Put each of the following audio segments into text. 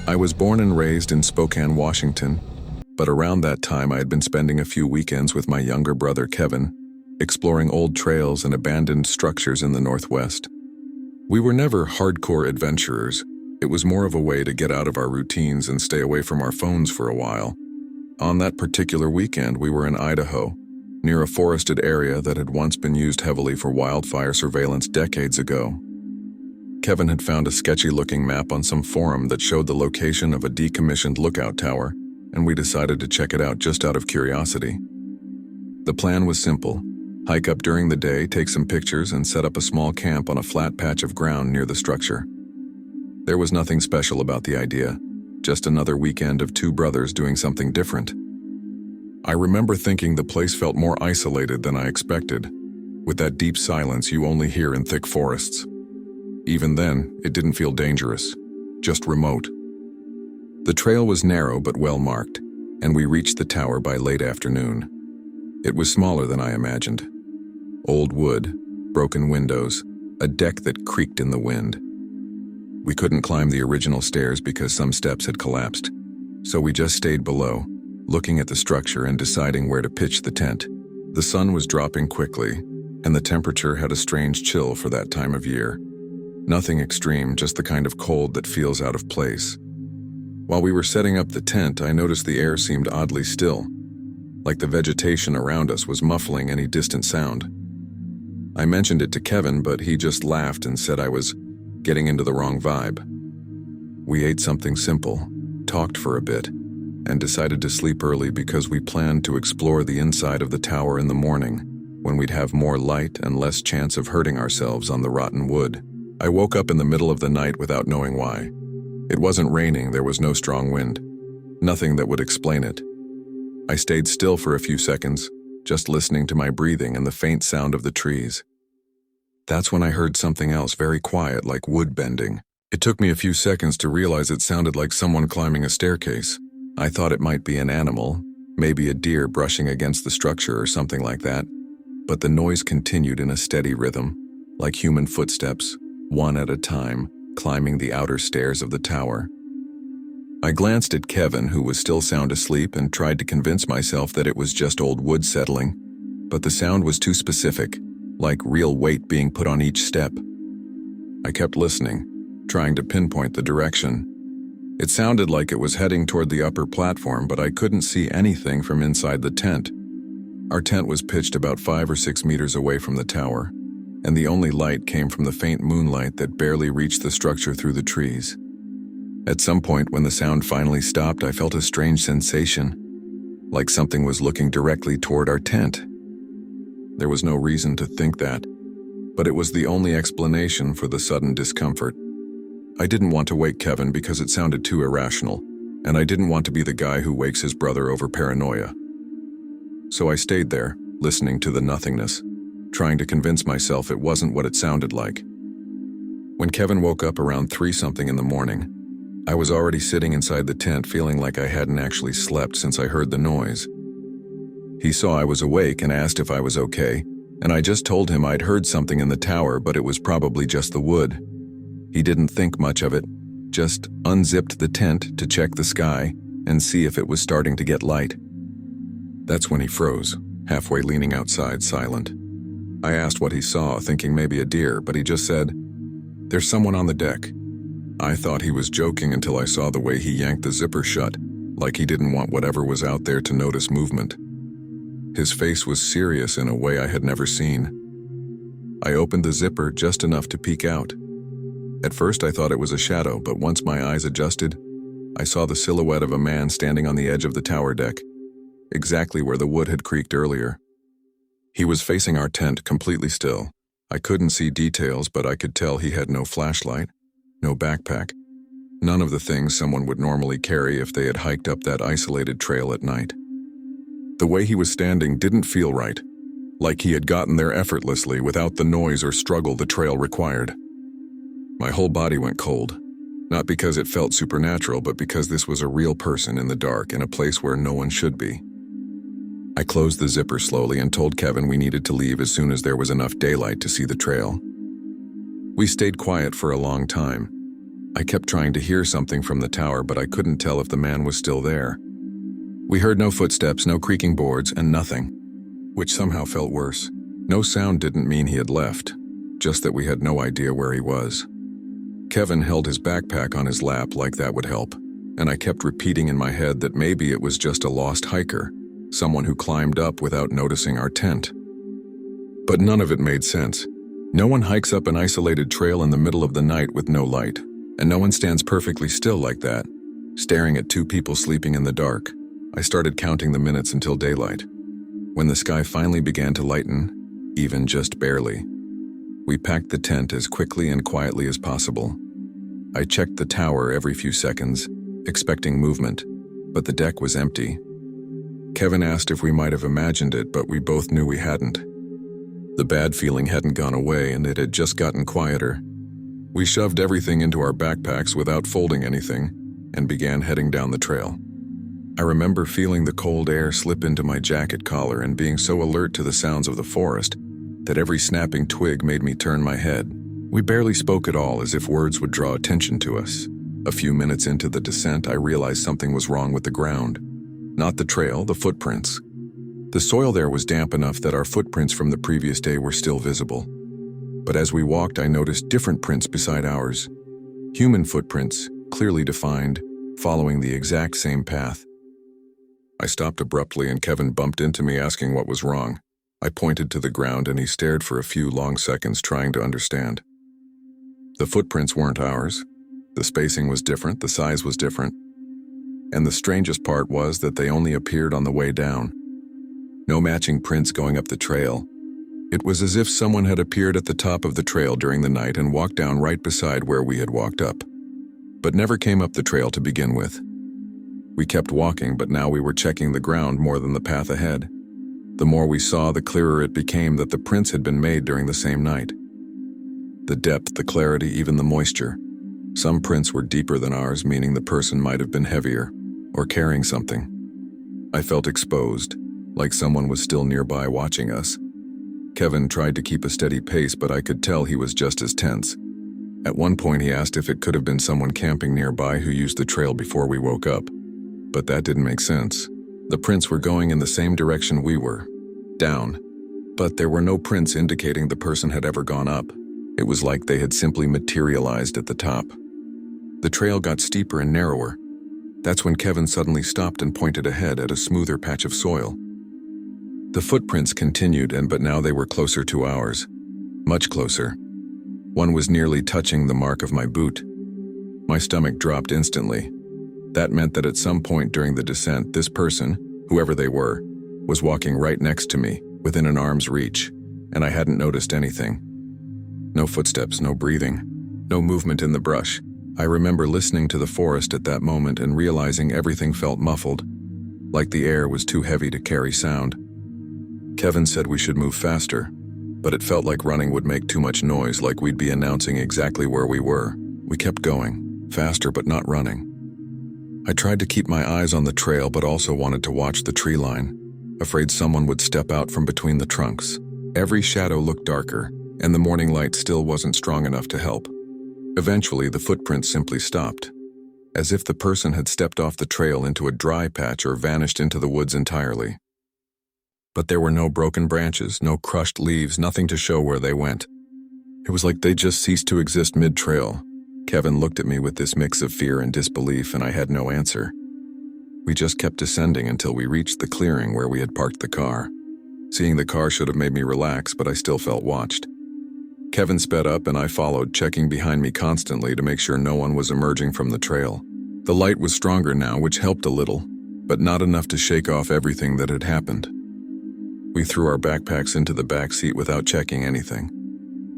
I was born and raised in Spokane, Washington, but around that time I had been spending a few weekends with my younger brother Kevin, exploring old trails and abandoned structures in the Northwest. We were never hardcore adventurers. It was more of a way to get out of our routines and stay away from our phones for a while. On that particular weekend, we were in Idaho, near a forested area that had once been used heavily for wildfire surveillance decades ago. Kevin had found a sketchy-looking map on some forum that showed the location of a decommissioned lookout tower, and we decided to check it out just out of curiosity. The plan was simple: hike up during the day, take some pictures, and set up a small camp on a flat patch of ground near the structure. There was nothing special about the idea, just another weekend of two brothers doing something different. I remember thinking the place felt more isolated than I expected, with that deep silence you only hear in thick forests. Even then, it didn't feel dangerous, just remote. The trail was narrow but well marked, and we reached the tower by late afternoon. It was smaller than I imagined. Old wood, broken windows, a deck that creaked in the wind. We couldn't climb the original stairs because some steps had collapsed, so we just stayed below, looking at the structure and deciding where to pitch the tent. The sun was dropping quickly, and the temperature had a strange chill for that time of year. Nothing extreme, just the kind of cold that feels out of place. While we were setting up the tent, I noticed the air seemed oddly still, like the vegetation around us was muffling any distant sound. I mentioned it to Kevin, but he just laughed and said I was getting into the wrong vibe. We ate something simple, talked for a bit, and decided to sleep early because we planned to explore the inside of the tower in the morning, when we'd have more light and less chance of hurting ourselves on the rotten wood. I woke up in the middle of the night without knowing why. It wasn't raining, there was no strong wind. Nothing that would explain it. I stayed still for a few seconds, just listening to my breathing and the faint sound of the trees. That's when I heard something else very quiet, like wood bending. It took me a few seconds to realize it sounded like someone climbing a staircase. I thought it might be an animal, maybe a deer brushing against the structure or something like that, but the noise continued in a steady rhythm, like human footsteps, one at a time, climbing the outer stairs of the tower. I glanced at Kevin, who was still sound asleep, and tried to convince myself that it was just old wood settling, but the sound was too specific, like real weight being put on each step. I kept listening, trying to pinpoint the direction. It sounded like it was heading toward the upper platform, but I couldn't see anything from inside the tent. Our tent was pitched about 5 or 6 meters away from the tower, and the only light came from the faint moonlight that barely reached the structure through the trees. At some point, when the sound finally stopped, I felt a strange sensation, like something was looking directly toward our tent. There was no reason to think that, but it was the only explanation for the sudden discomfort. I didn't want to wake Kevin because it sounded too irrational, and I didn't want to be the guy who wakes his brother over paranoia. So I stayed there, listening to the nothingness, trying to convince myself it wasn't what it sounded like. When Kevin woke up around 3-something in the morning, I was already sitting inside the tent feeling like I hadn't actually slept since I heard the noise. He saw I was awake and asked if I was okay, and I just told him I'd heard something in the tower, but it was probably just the wood. He didn't think much of it, just unzipped the tent to check the sky and see if it was starting to get light. That's when he froze, halfway leaning outside, silent. I asked what he saw, thinking maybe a deer, but he just said, "There's someone on the deck." I thought he was joking until I saw the way he yanked the zipper shut, like he didn't want whatever was out there to notice movement. His face was serious in a way I had never seen. I opened the zipper just enough to peek out. At first I thought it was a shadow, but once my eyes adjusted, I saw the silhouette of a man standing on the edge of the tower deck, exactly where the wood had creaked earlier. He was facing our tent, completely still. I couldn't see details, but I could tell he had no flashlight, no backpack, none of the things someone would normally carry if they had hiked up that isolated trail at night. The way he was standing didn't feel right, like he had gotten there effortlessly without the noise or struggle the trail required. My whole body went cold, not because it felt supernatural, but because this was a real person in the dark in a place where no one should be. I closed the zipper slowly and told Kevin we needed to leave as soon as there was enough daylight to see the trail. We stayed quiet for a long time, I kept trying to hear something from the tower, but I couldn't tell if the man was still there. We heard no footsteps, no creaking boards, and nothing, which somehow felt worse. No sound didn't mean he had left, just that we had no idea where he was. Kevin held his backpack on his lap like that would help, and I kept repeating in my head that maybe it was just a lost hiker, someone who climbed up without noticing our tent. But none of it made sense. No one hikes up an isolated trail in the middle of the night with no light, and no one stands perfectly still like that, staring at two people sleeping in the dark. I started counting the minutes until daylight. When the sky finally began to lighten, even just barely, we packed the tent as quickly and quietly as possible. I checked the tower every few seconds, expecting movement, but the deck was empty. Kevin asked if we might have imagined it, but we both knew we hadn't. The bad feeling hadn't gone away, and it had just gotten quieter. We shoved everything into our backpacks without folding anything and began heading down the trail. I remember feeling the cold air slip into my jacket collar and being so alert to the sounds of the forest that every snapping twig made me turn my head. We barely spoke at all, as if words would draw attention to us. A few minutes into the descent, I realized something was wrong with the ground. Not the trail, the footprints. The soil there was damp enough that our footprints from the previous day were still visible. But as we walked, I noticed different prints beside ours. Human footprints, clearly defined, following the exact same path. I stopped abruptly and Kevin bumped into me asking what was wrong. I pointed to the ground and he stared for a few long seconds trying to understand. The footprints weren't ours. The spacing was different, the size was different. And the strangest part was that they only appeared on the way down. No matching prints going up the trail. It was as if someone had appeared at the top of the trail during the night and walked down right beside where we had walked up, but never came up the trail to begin with. We kept walking, but now we were checking the ground more than the path ahead. The more we saw, the clearer it became that the prints had been made during the same night. The depth, the clarity, even the moisture. Some prints were deeper than ours, meaning the person might have been heavier or carrying something. I felt exposed, like someone was still nearby watching us. Kevin tried to keep a steady pace, but I could tell he was just as tense. At one point he asked if it could have been someone camping nearby who used the trail before we woke up. But that didn't make sense. The prints were going in the same direction we were, down. But there were no prints indicating the person had ever gone up. It was like they had simply materialized at the top. The trail got steeper and narrower. That's when Kevin suddenly stopped and pointed ahead at a smoother patch of soil. The footprints continued, but now they were closer to ours. Much closer. One was nearly touching the mark of my boot. My stomach dropped instantly. That meant that at some point during the descent, this person, whoever they were, was walking right next to me, within an arm's reach, and I hadn't noticed anything. No footsteps, no breathing, no movement in the brush. I remember listening to the forest at that moment and realizing everything felt muffled, like the air was too heavy to carry sound. Kevin said we should move faster, but it felt like running would make too much noise, like we'd be announcing exactly where we were. We kept going, faster but not running. I tried to keep my eyes on the trail, but also wanted to watch the tree line, afraid someone would step out from between the trunks. Every shadow looked darker, and the morning light still wasn't strong enough to help. Eventually, the footprints simply stopped, as if the person had stepped off the trail into a dry patch or vanished into the woods entirely. But there were no broken branches, no crushed leaves, nothing to show where they went. It was like they just ceased to exist mid-trail. Kevin looked at me with this mix of fear and disbelief, and I had no answer. We just kept descending until we reached the clearing where we had parked the car. Seeing the car should have made me relax, but I still felt watched. Kevin sped up and I followed, checking behind me constantly to make sure no one was emerging from the trail. The light was stronger now, which helped a little, but not enough to shake off everything that had happened. We threw our backpacks into the back seat without checking anything.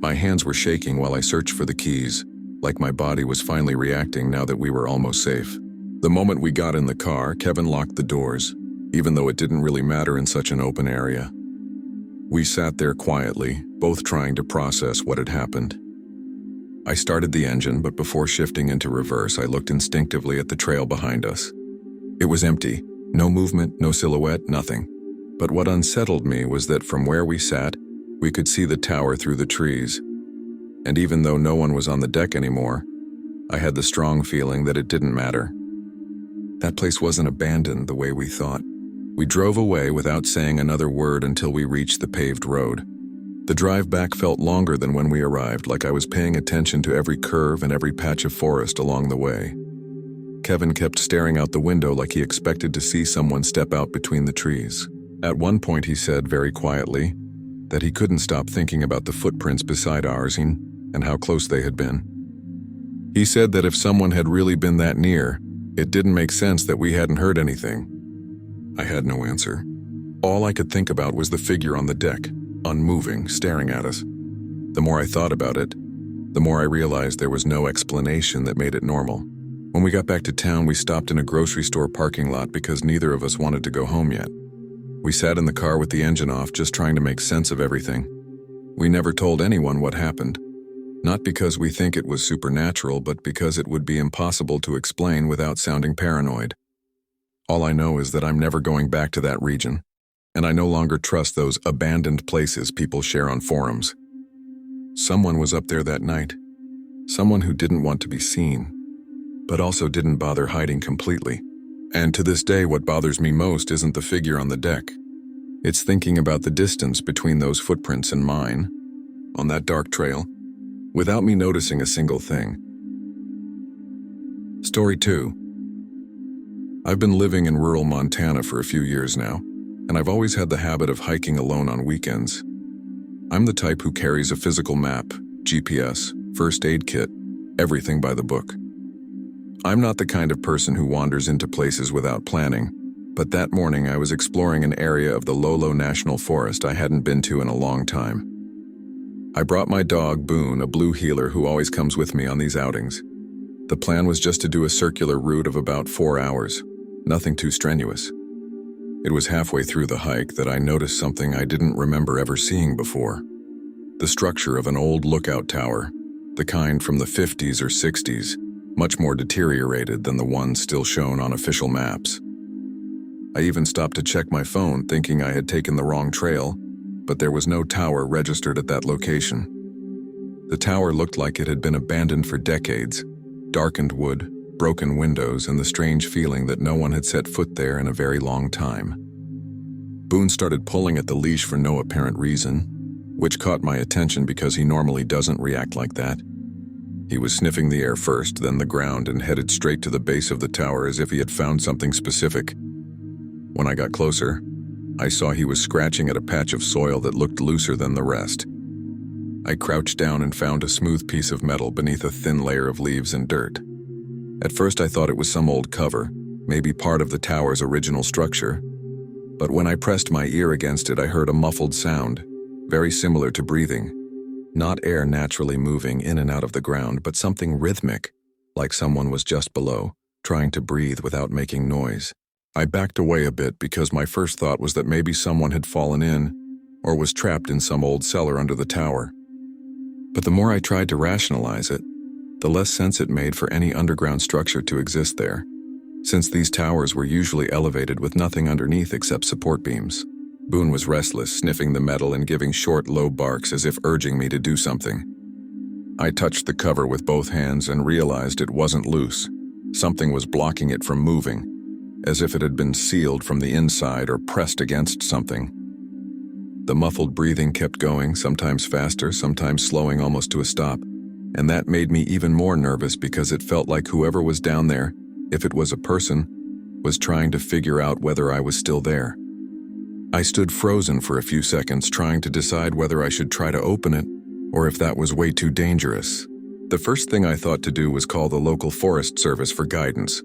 My hands were shaking while I searched for the keys, like my body was finally reacting now that we were almost safe. The moment we got in the car, Kevin locked the doors, even though it didn't really matter in such an open area. We sat there quietly, both trying to process what had happened. I started the engine, but before shifting into reverse, I looked instinctively at the trail behind us. It was empty, no movement, no silhouette, nothing. But what unsettled me was that from where we sat, we could see the tower through the trees. And even though no one was on the deck anymore, I had the strong feeling that it didn't matter. That place wasn't abandoned the way we thought. We drove away without saying another word until we reached the paved road. The drive back felt longer than when we arrived, like I was paying attention to every curve and every patch of forest along the way. Kevin kept staring out the window like he expected to see someone step out between the trees. At one point he said very quietly that he couldn't stop thinking about the footprints beside ours and how close they had been. He said that if someone had really been that near, it didn't make sense that we hadn't heard anything. I had no answer. All I could think about was the figure on the deck, unmoving, staring at us. The more I thought about it, the more I realized there was no explanation that made it normal. When we got back to town, we stopped in a grocery store parking lot because neither of us wanted to go home yet. We sat in the car with the engine off, just trying to make sense of everything. We never told anyone what happened. Not because we think it was supernatural, but because it would be impossible to explain without sounding paranoid. All I know is that I'm never going back to that region, and I no longer trust those abandoned places people share on forums. Someone was up there that night. Someone who didn't want to be seen, but also didn't bother hiding completely. And to this day, what bothers me most isn't the figure on the deck. It's thinking about the distance between those footprints and mine, on that dark trail, without me noticing a single thing. Story 2. I've been living in rural Montana for a few years now, and I've always had the habit of hiking alone on weekends. I'm the type who carries a physical map, GPS, first aid kit, everything by the book. I'm not the kind of person who wanders into places without planning, but that morning I was exploring an area of the Lolo National Forest I hadn't been to in a long time. I brought my dog, Boone, a blue heeler who always comes with me on these outings. The plan was just to do a circular route of about 4 hours, nothing too strenuous. It was halfway through the hike that I noticed something I didn't remember ever seeing before. The structure of an old lookout tower, the kind from the 50s or 60s, much more deteriorated than the ones still shown on official maps. I even stopped to check my phone, thinking I had taken the wrong trail, but there was no tower registered at that location. The tower looked like it had been abandoned for decades, darkened wood, broken windows, and the strange feeling that no one had set foot there in a very long time. Boone started pulling at the leash for no apparent reason, which caught my attention because he normally doesn't react like that. He was sniffing the air first, then the ground, and headed straight to the base of the tower as if he had found something specific. When I got closer, I saw he was scratching at a patch of soil that looked looser than the rest. I crouched down and found a smooth piece of metal beneath a thin layer of leaves and dirt. At first I thought it was some old cover, maybe part of the tower's original structure. But when I pressed my ear against it, I heard a muffled sound, very similar to breathing. Not air naturally moving in and out of the ground, but something rhythmic, like someone was just below, trying to breathe without making noise. I backed away a bit because my first thought was that maybe someone had fallen in or was trapped in some old cellar under the tower. But the more I tried to rationalize it, the less sense it made for any underground structure to exist there, since these towers were usually elevated with nothing underneath except support beams. Boone was restless, sniffing the metal and giving short, low barks as if urging me to do something. I touched the cover with both hands and realized it wasn't loose. Something was blocking it from moving, as if it had been sealed from the inside or pressed against something. The muffled breathing kept going, sometimes faster, sometimes slowing almost to a stop, and that made me even more nervous because it felt like whoever was down there, if it was a person, was trying to figure out whether I was still there. I stood frozen for a few seconds, trying to decide whether I should try to open it or if that was way too dangerous. The first thing I thought to do was call the local forest service for guidance.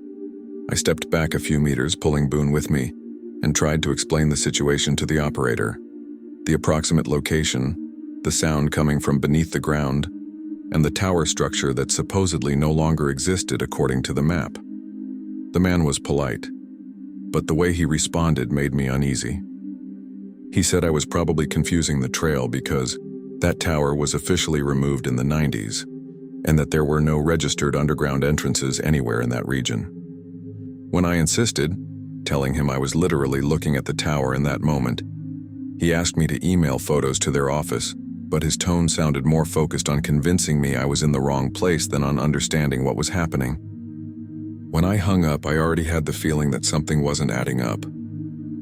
I stepped back a few meters, pulling Boone with me, and tried to explain the situation to the operator. The approximate location, the sound coming from beneath the ground, and the tower structure that supposedly no longer existed according to the map. The man was polite, but the way he responded made me uneasy. He said I was probably confusing the trail because that tower was officially removed in the 90s, and that there were no registered underground entrances anywhere in that region. When I insisted, telling him I was literally looking at the tower in that moment, he asked me to email photos to their office, but his tone sounded more focused on convincing me I was in the wrong place than on understanding what was happening. When I hung up, I already had the feeling that something wasn't adding up.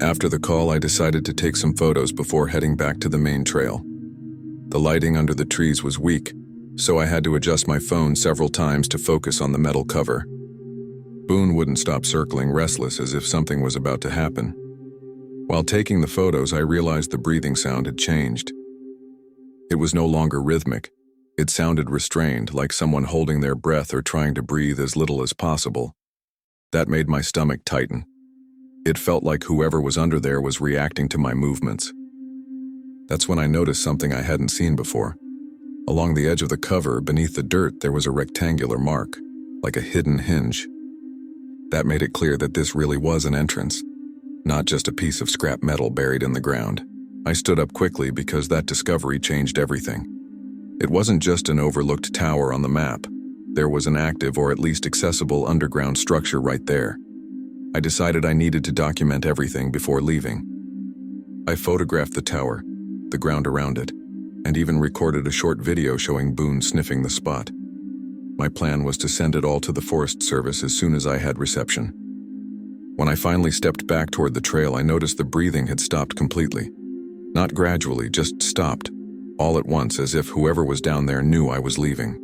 After the call, I decided to take some photos before heading back to the main trail. The lighting under the trees was weak, so I had to adjust my phone several times to focus on the metal cover. Boone wouldn't stop circling, restless as if something was about to happen. While taking the photos, I realized the breathing sound had changed. It was no longer rhythmic. It sounded restrained, like someone holding their breath or trying to breathe as little as possible. That made my stomach tighten. It felt like whoever was under there was reacting to my movements. That's when I noticed something I hadn't seen before. Along the edge of the cover, beneath the dirt, there was a rectangular mark, like a hidden hinge. That made it clear that this really was an entrance, not just a piece of scrap metal buried in the ground. I stood up quickly because that discovery changed everything. It wasn't just an overlooked tower on the map. There was an active or at least accessible underground structure right there. I decided I needed to document everything before leaving. I photographed the tower, the ground around it, and even recorded a short video showing Boone sniffing the spot. My plan was to send it all to the Forest Service as soon as I had reception. When I finally stepped back toward the trail, I noticed the breathing had stopped completely. Not gradually, just stopped, all at once, as if whoever was down there knew I was leaving.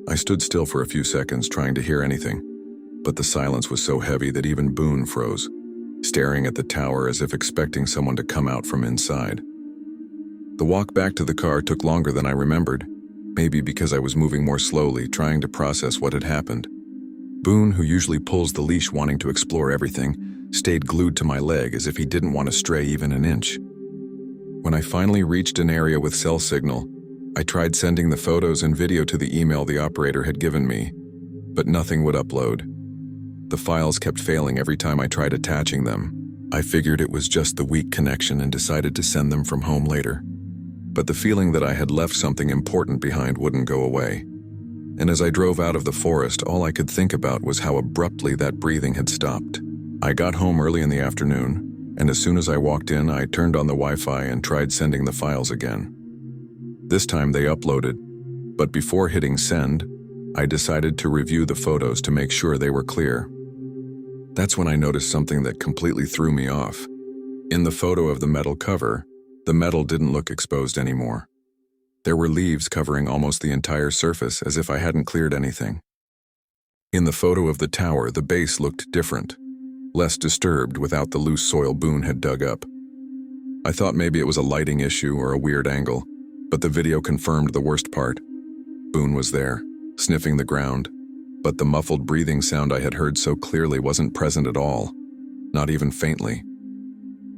I stood still for a few seconds, trying to hear anything, but the silence was so heavy that even Boone froze, staring at the tower as if expecting someone to come out from inside. The walk back to the car took longer than I remembered, maybe because I was moving more slowly, trying to process what had happened. Boone, who usually pulls the leash wanting to explore everything, stayed glued to my leg as if he didn't want to stray even an inch. When I finally reached an area with cell signal, I tried sending the photos and video to the email the operator had given me, but nothing would upload. The files kept failing every time I tried attaching them. I figured it was just the weak connection and decided to send them from home later. But the feeling that I had left something important behind wouldn't go away. And as I drove out of the forest, all I could think about was how abruptly that breathing had stopped. I got home early in the afternoon, and as soon as I walked in, I turned on the Wi-Fi and tried sending the files again. This time they uploaded, but before hitting send, I decided to review the photos to make sure they were clear. That's when I noticed something that completely threw me off. In the photo of the metal cover, the metal didn't look exposed anymore. There were leaves covering almost the entire surface, as if I hadn't cleared anything. In the photo of the tower, the base looked different, less disturbed without the loose soil Boone had dug up. I thought maybe it was a lighting issue or a weird angle, but the video confirmed the worst part. Boone was there, sniffing the ground, but the muffled breathing sound I had heard so clearly wasn't present at all, not even faintly.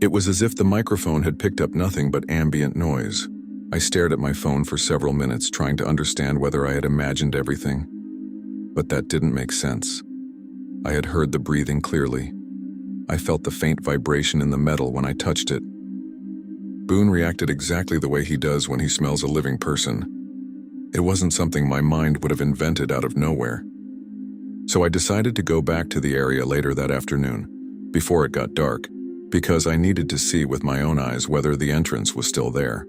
It was as if the microphone had picked up nothing but ambient noise. I stared at my phone for several minutes, trying to understand whether I had imagined everything. But that didn't make sense. I had heard the breathing clearly. I felt the faint vibration in the metal when I touched it. Boone reacted exactly the way he does when he smells a living person. It wasn't something my mind would have invented out of nowhere. So I decided to go back to the area later that afternoon, before it got dark, because I needed to see with my own eyes whether the entrance was still there.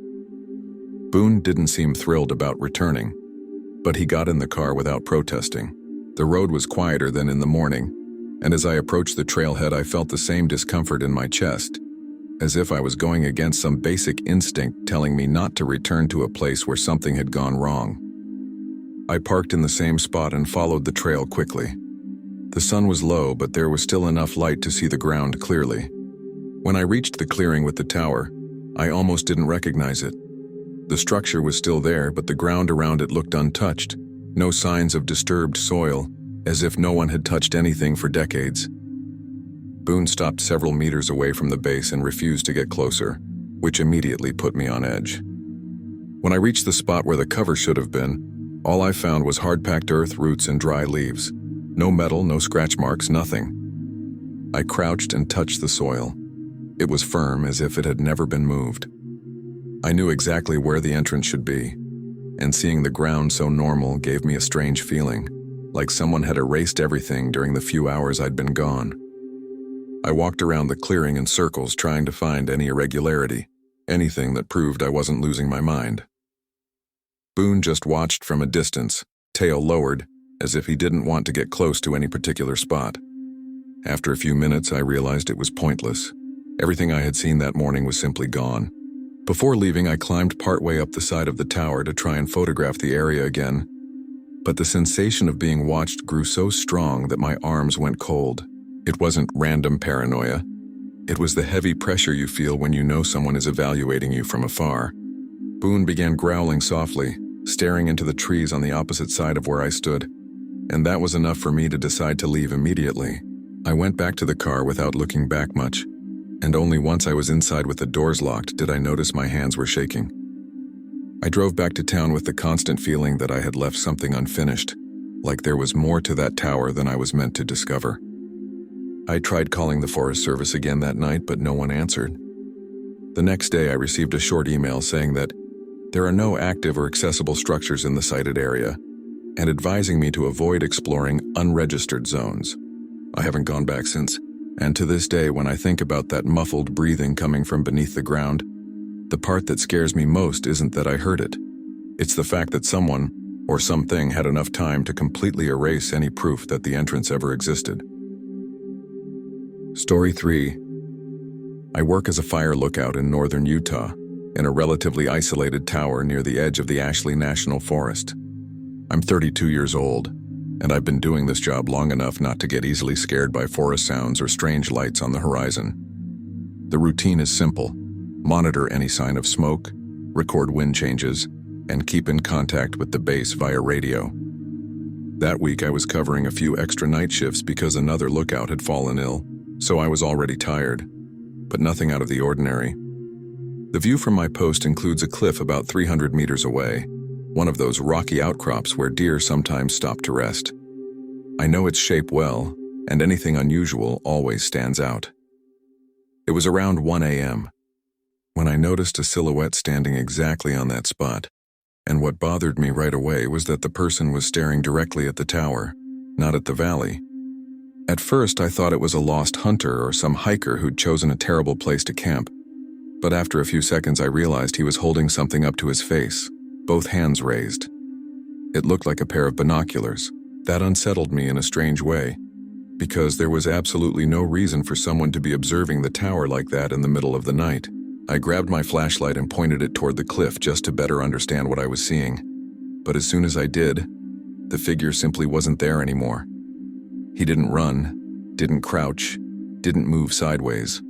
Boone didn't seem thrilled about returning, but he got in the car without protesting. The road was quieter than in the morning, and as I approached the trailhead, I felt the same discomfort in my chest, as if I was going against some basic instinct telling me not to return to a place where something had gone wrong. I parked in the same spot and followed the trail quickly. The sun was low, but there was still enough light to see the ground clearly. When I reached the clearing with the tower, I almost didn't recognize it. The structure was still there, but the ground around it looked untouched. No signs of disturbed soil, as if no one had touched anything for decades. Boone stopped several meters away from the base and refused to get closer, which immediately put me on edge. When I reached the spot where the cover should have been, all I found was hard-packed earth, roots, and dry leaves. No metal, no scratch marks, nothing. I crouched and touched the soil. It was firm, as if it had never been moved. I knew exactly where the entrance should be, and seeing the ground so normal gave me a strange feeling, like someone had erased everything during the few hours I'd been gone. I walked around the clearing in circles, trying to find any irregularity, anything that proved I wasn't losing my mind. Boone just watched from a distance, tail lowered, as if he didn't want to get close to any particular spot. After a few minutes, I realized it was pointless. Everything I had seen that morning was simply gone. Before leaving, I climbed partway up the side of the tower to try and photograph the area again, but the sensation of being watched grew so strong that my arms went cold. It wasn't random paranoia. It was the heavy pressure you feel when you know someone is evaluating you from afar. Boone began growling softly, staring into the trees on the opposite side of where I stood, and that was enough for me to decide to leave immediately. I went back to the car without looking back much, and only once I was inside with the doors locked did I notice my hands were shaking. I drove back to town with the constant feeling that I had left something unfinished, like there was more to that tower than I was meant to discover. I tried calling the Forest Service again that night, but no one answered. The next day, I received a short email saying that there are no active or accessible structures in the cited area, and advising me to avoid exploring unregistered zones. I haven't gone back since, and to this day, when I think about that muffled breathing coming from beneath the ground, the part that scares me most isn't that I heard it. It's the fact that someone, or something, had enough time to completely erase any proof that the entrance ever existed. Story 3. I work as a fire lookout in northern Utah, in a relatively isolated tower near the edge of the Ashley National Forest. I'm 32 years old, and I've been doing this job long enough not to get easily scared by forest sounds or strange lights on the horizon. The routine is simple. Monitor any sign of smoke, record wind changes, and keep in contact with the base via radio. That week I was covering a few extra night shifts because another lookout had fallen ill, so I was already tired, but nothing out of the ordinary. The view from my post includes a cliff about 300 meters away, one of those rocky outcrops where deer sometimes stop to rest. I know its shape well, and anything unusual always stands out. It was around 1 a.m. when I noticed a silhouette standing exactly on that spot, and what bothered me right away was that the person was staring directly at the tower, not at the valley. At first, I thought it was a lost hunter or some hiker who'd chosen a terrible place to camp, but after a few seconds I realized he was holding something up to his face, both hands raised. It looked like a pair of binoculars. That unsettled me in a strange way, because there was absolutely no reason for someone to be observing the tower like that in the middle of the night. I grabbed my flashlight and pointed it toward the cliff just to better understand what I was seeing. But as soon as I did, the figure simply wasn't there anymore. He didn't run, didn't crouch, didn't move sideways.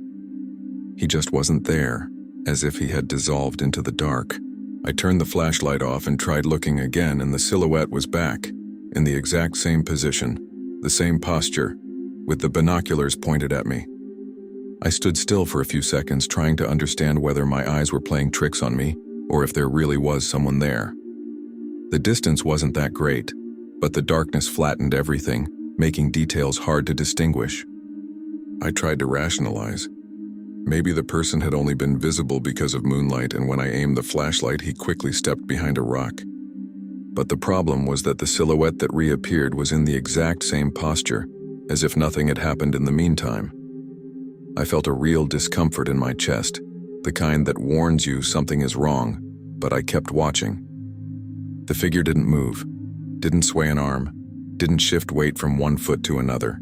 He just wasn't there, as if he had dissolved into the dark. I turned the flashlight off and tried looking again, and the silhouette was back, in the exact same position, the same posture, with the binoculars pointed at me. I stood still for a few seconds, trying to understand whether my eyes were playing tricks on me, or if there really was someone there. The distance wasn't that great, but the darkness flattened everything, making details hard to distinguish. I tried to rationalize. Maybe the person had only been visible because of moonlight, and when I aimed the flashlight, he quickly stepped behind a rock. But the problem was that the silhouette that reappeared was in the exact same posture, as if nothing had happened in the meantime. I felt a real discomfort in my chest, the kind that warns you something is wrong, but I kept watching. The figure didn't move, didn't sway an arm, didn't shift weight from one foot to another.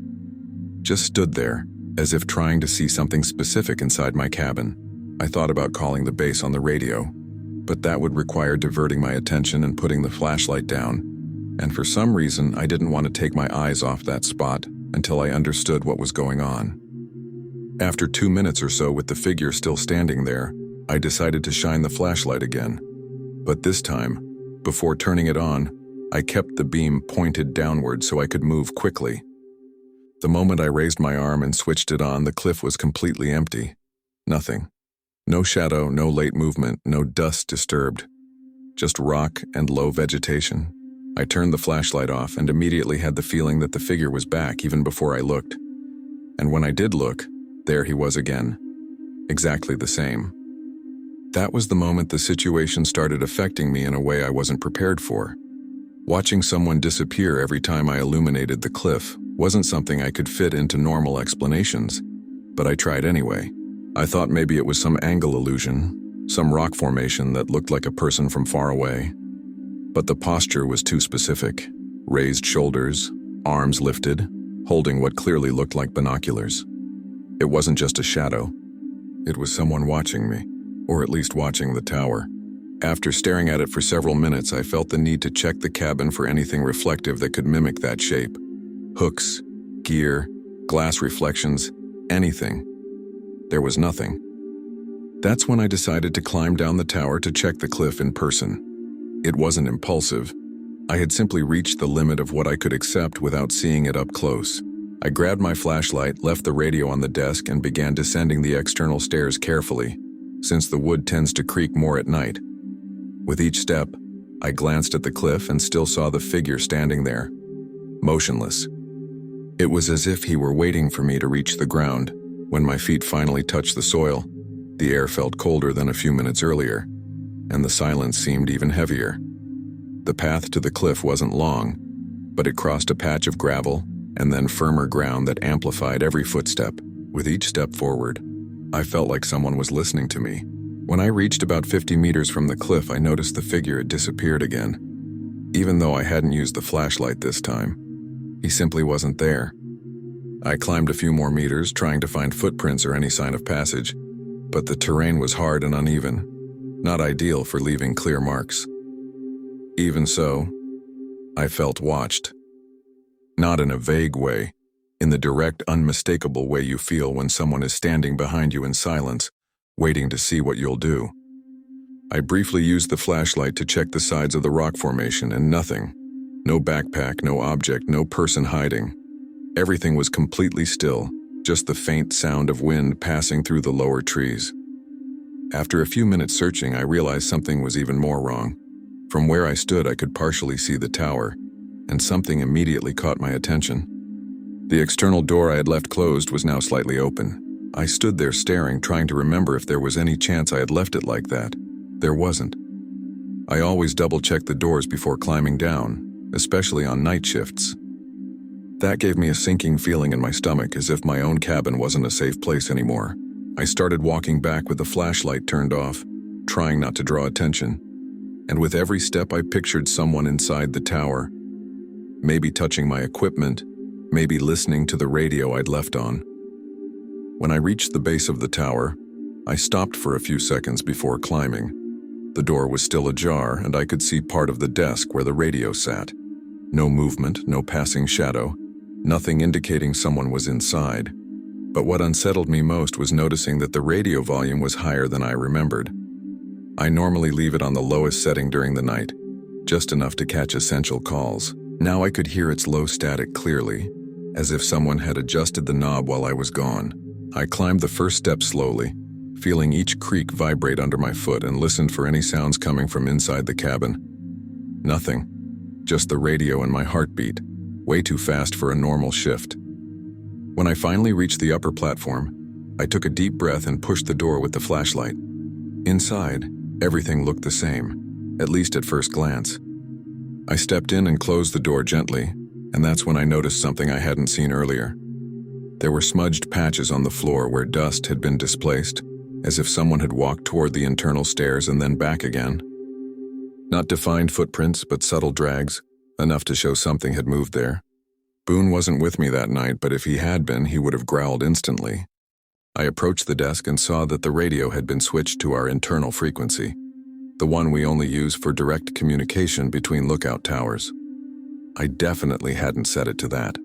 Just stood there, as if trying to see something specific inside my cabin. I thought about calling the base on the radio, but that would require diverting my attention and putting the flashlight down, and for some reason I didn't want to take my eyes off that spot until I understood what was going on. After 2 minutes or so with the figure still standing there, I decided to shine the flashlight again. But this time, before turning it on, I kept the beam pointed downward so I could move quickly. The moment I raised my arm and switched it on, the cliff was completely empty. Nothing. No shadow, no late movement, no dust disturbed. Just rock and low vegetation. I turned the flashlight off and immediately had the feeling that the figure was back even before I looked. And when I did look, there he was again. Exactly the same. That was the moment the situation started affecting me in a way I wasn't prepared for. Watching someone disappear every time I illuminated the cliff wasn't something I could fit into normal explanations, but I tried anyway. I thought maybe it was some angle illusion, some rock formation that looked like a person from far away. But the posture was too specific. Raised shoulders, arms lifted, holding what clearly looked like binoculars. It wasn't just a shadow. It was someone watching me, or at least watching the tower. After staring at it for several minutes, I felt the need to check the cabin for anything reflective that could mimic that shape. Hooks, gear, glass reflections, anything. There was nothing. That's when I decided to climb down the tower to check the cliff in person. It wasn't impulsive. I had simply reached the limit of what I could accept without seeing it up close. I grabbed my flashlight, left the radio on the desk, and began descending the external stairs carefully, since the wood tends to creak more at night. With each step, I glanced at the cliff and still saw the figure standing there, motionless. It was as if he were waiting for me to reach the ground. When my feet finally touched the soil, the air felt colder than a few minutes earlier, and the silence seemed even heavier. The path to the cliff wasn't long, but it crossed a patch of gravel and then firmer ground that amplified every footstep. With each step forward, I felt like someone was listening to me. When I reached about 50 meters from the cliff, I noticed the figure had disappeared again. Even though I hadn't used the flashlight this time, he simply wasn't there. I climbed a few more meters, trying to find footprints or any sign of passage, but the terrain was hard and uneven, not ideal for leaving clear marks. Even so, I felt watched. Not in a vague way, in the direct, unmistakable way you feel when someone is standing behind you in silence, waiting to see what you'll do. I briefly used the flashlight to check the sides of the rock formation, and nothing. No backpack, no object, no person hiding. Everything was completely still, just the faint sound of wind passing through the lower trees. After a few minutes searching, I realized something was even more wrong. From where I stood, I could partially see the tower, and something immediately caught my attention. The external door I had left closed was now slightly open. I stood there staring, trying to remember if there was any chance I had left it like that. There wasn't. I always double-checked the doors before climbing down, especially on night shifts. That gave me a sinking feeling in my stomach, as if my own cabin wasn't a safe place anymore. I started walking back with the flashlight turned off, trying not to draw attention. And with every step, I pictured someone inside the tower, maybe touching my equipment, maybe listening to the radio I'd left on. When I reached the base of the tower, I stopped for a few seconds before climbing. The door was still ajar, and I could see part of the desk where the radio sat. No movement, no passing shadow, nothing indicating someone was inside. But what unsettled me most was noticing that the radio volume was higher than I remembered. I normally leave it on the lowest setting during the night, just enough to catch essential calls. Now I could hear its low static clearly, as if someone had adjusted the knob while I was gone. I climbed the first step slowly, feeling each creak vibrate under my foot, and listened for any sounds coming from inside the cabin. Nothing, just the radio and my heartbeat, way too fast for a normal shift. When I finally reached the upper platform, I took a deep breath and pushed the door with the flashlight. Inside, everything looked the same, at least at first glance. I stepped in and closed the door gently, and that's when I noticed something I hadn't seen earlier. There were smudged patches on the floor where dust had been displaced, as if someone had walked toward the internal stairs and then back again. Not defined footprints, but subtle drags, enough to show something had moved there. Boone wasn't with me that night, but if he had been, he would have growled instantly. I approached the desk and saw that the radio had been switched to our internal frequency, the one we only use for direct communication between lookout towers. I definitely hadn't set it to that.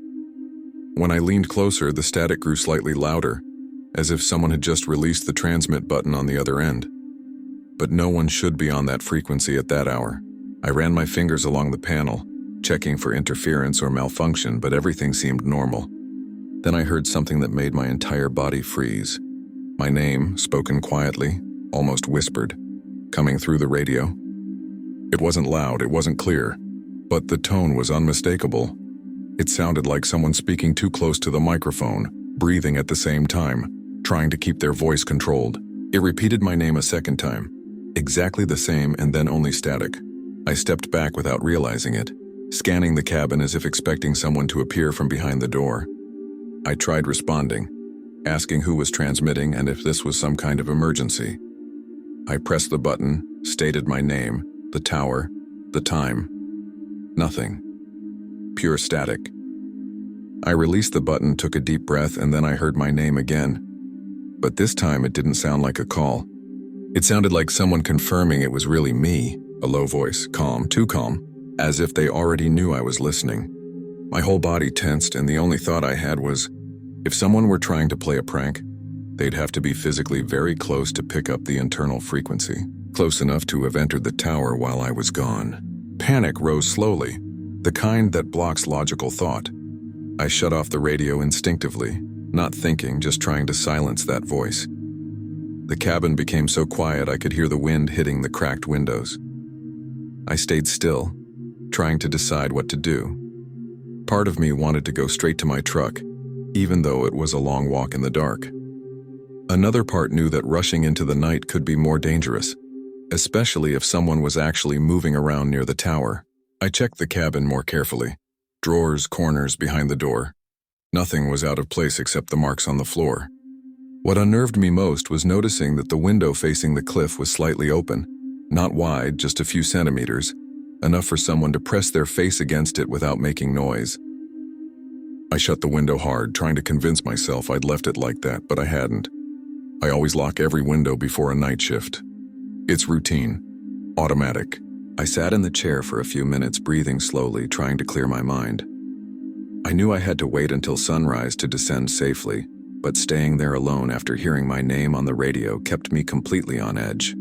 When I leaned closer, the static grew slightly louder, as if someone had just released the transmit button on the other end. But no one should be on that frequency at that hour. I ran my fingers along the panel, checking for interference or malfunction, but everything seemed normal. Then I heard something that made my entire body freeze. My name, spoken quietly, almost whispered, coming through the radio. It wasn't loud, it wasn't clear, but the tone was unmistakable. It sounded like someone speaking too close to the microphone, breathing at the same time, trying to keep their voice controlled. It repeated my name a second time, exactly the same, and then only static. I stepped back without realizing it, scanning the cabin as if expecting someone to appear from behind the door. I tried responding, asking who was transmitting and if this was some kind of emergency. I pressed the button, stated my name, the tower, the time. Nothing. Pure static. I released the button, took a deep breath, and then I heard my name again. But this time it didn't sound like a call. It sounded like someone confirming it was really me, a low voice, calm, too calm, as if they already knew I was listening. My whole body tensed, and the only thought I had was, if someone were trying to play a prank, they'd have to be physically very close to pick up the internal frequency, close enough to have entered the tower while I was gone. Panic rose slowly, the kind that blocks logical thought. I shut off the radio instinctively, not thinking, just trying to silence that voice. The cabin became so quiet I could hear the wind hitting the cracked windows. I stayed still, trying to decide what to do. Part of me wanted to go straight to my truck, even though it was a long walk in the dark. Another part knew that rushing into the night could be more dangerous, especially if someone was actually moving around near the tower. I checked the cabin more carefully. Drawers, corners, behind the door. Nothing was out of place except the marks on the floor. What unnerved me most was noticing that the window facing the cliff was slightly open, not wide, just a few centimeters, enough for someone to press their face against it without making noise. I shut the window hard, trying to convince myself I'd left it like that, but I hadn't. I always lock every window before a night shift. It's routine, automatic. I sat in the chair for a few minutes, breathing slowly, trying to clear my mind. I knew I had to wait until sunrise to descend safely, but staying there alone after hearing my name on the radio kept me completely on edge.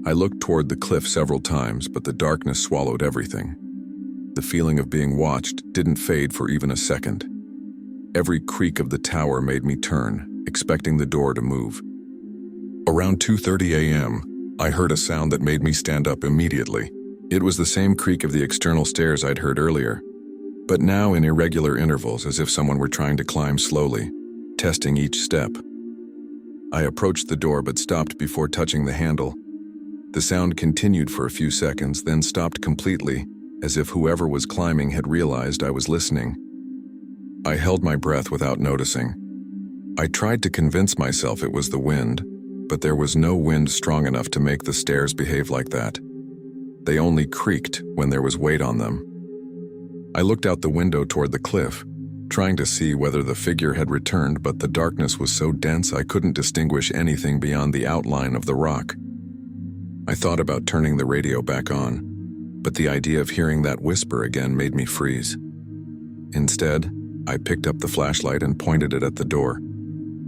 I looked toward the cliff several times, but the darkness swallowed everything. The feeling of being watched didn't fade for even a second. Every creak of the tower made me turn, expecting the door to move. Around 2:30 a.m., I heard a sound that made me stand up immediately. It was the same creak of the external stairs I'd heard earlier, but now in irregular intervals, as if someone were trying to climb slowly, testing each step. I approached the door but stopped before touching the handle. The sound continued for a few seconds, then stopped completely, as if whoever was climbing had realized I was listening. I held my breath without noticing. I tried to convince myself it was the wind, but there was no wind strong enough to make the stairs behave like that. They only creaked when there was weight on them. I looked out the window toward the cliff, trying to see whether the figure had returned, but the darkness was so dense I couldn't distinguish anything beyond the outline of the rock. I thought about turning the radio back on, but the idea of hearing that whisper again made me freeze. Instead, I picked up the flashlight and pointed it at the door,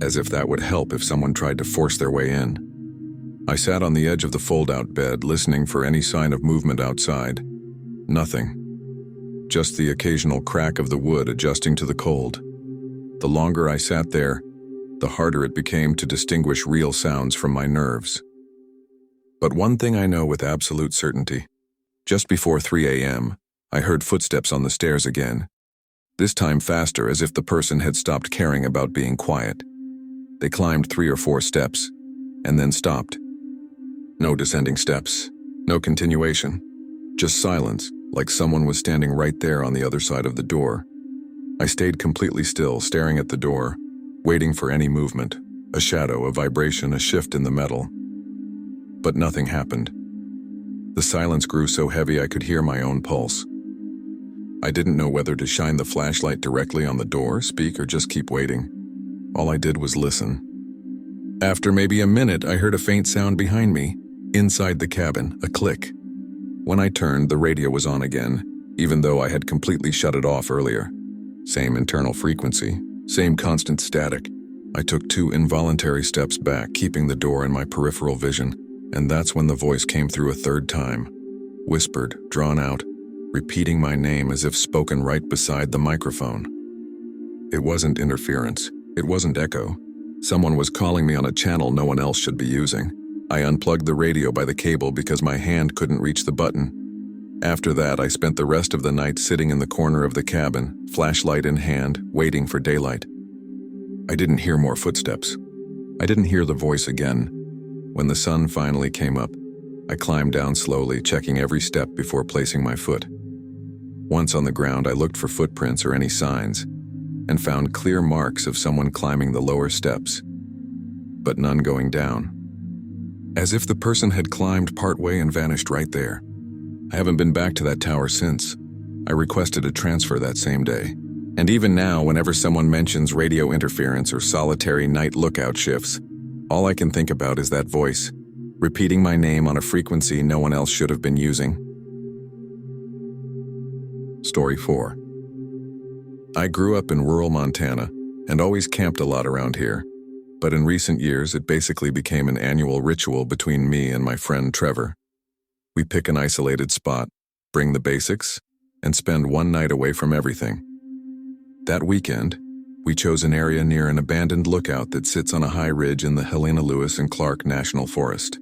as if that would help if someone tried to force their way in. I sat on the edge of the fold-out bed, listening for any sign of movement outside. Nothing. Just the occasional crack of the wood adjusting to the cold. The longer I sat there, the harder it became to distinguish real sounds from my nerves. But one thing I know with absolute certainty. Just before 3 a.m., I heard footsteps on the stairs again, this time faster, as if the person had stopped caring about being quiet. They climbed 3 or 4 steps, and then stopped. No descending steps, no continuation, just silence, like someone was standing right there on the other side of the door. I stayed completely still, staring at the door, waiting for any movement, a shadow, a vibration, a shift in the metal. But nothing happened. The silence grew so heavy I could hear my own pulse. I didn't know whether to shine the flashlight directly on the door, speak, or just keep waiting. All I did was listen. After maybe a minute, I heard a faint sound behind me, inside the cabin, a click. When I turned, the radio was on again, even though I had completely shut it off earlier. Same internal frequency, same constant static. I took 2 involuntary steps back, keeping the door in my peripheral vision, and that's when the voice came through a third time, whispered, drawn out, repeating my name as if spoken right beside the microphone. It wasn't interference. It wasn't echo. Someone was calling me on a channel no one else should be using. I unplugged the radio by the cable because my hand couldn't reach the button. After that, I spent the rest of the night sitting in the corner of the cabin, flashlight in hand, waiting for daylight. I didn't hear more footsteps. I didn't hear the voice again. When the sun finally came up, I climbed down slowly, checking every step before placing my foot. Once on the ground, I looked for footprints or any signs, and found clear marks of someone climbing the lower steps, but none going down. as if the person had climbed partway and vanished right there. I haven't been back to that tower since. I requested a transfer that same day. And even now, whenever someone mentions radio interference or solitary night lookout shifts, all I can think about is that voice, repeating my name on a frequency no one else should have been using. Story 4. I grew up in rural Montana and always camped a lot around here, but in recent years it basically became an annual ritual between me and my friend Trevor. We pick an isolated spot, bring the basics, and spend one night away from everything. That weekend, we chose an area near an abandoned lookout that sits on a high ridge in the Helena Lewis and Clark National Forest.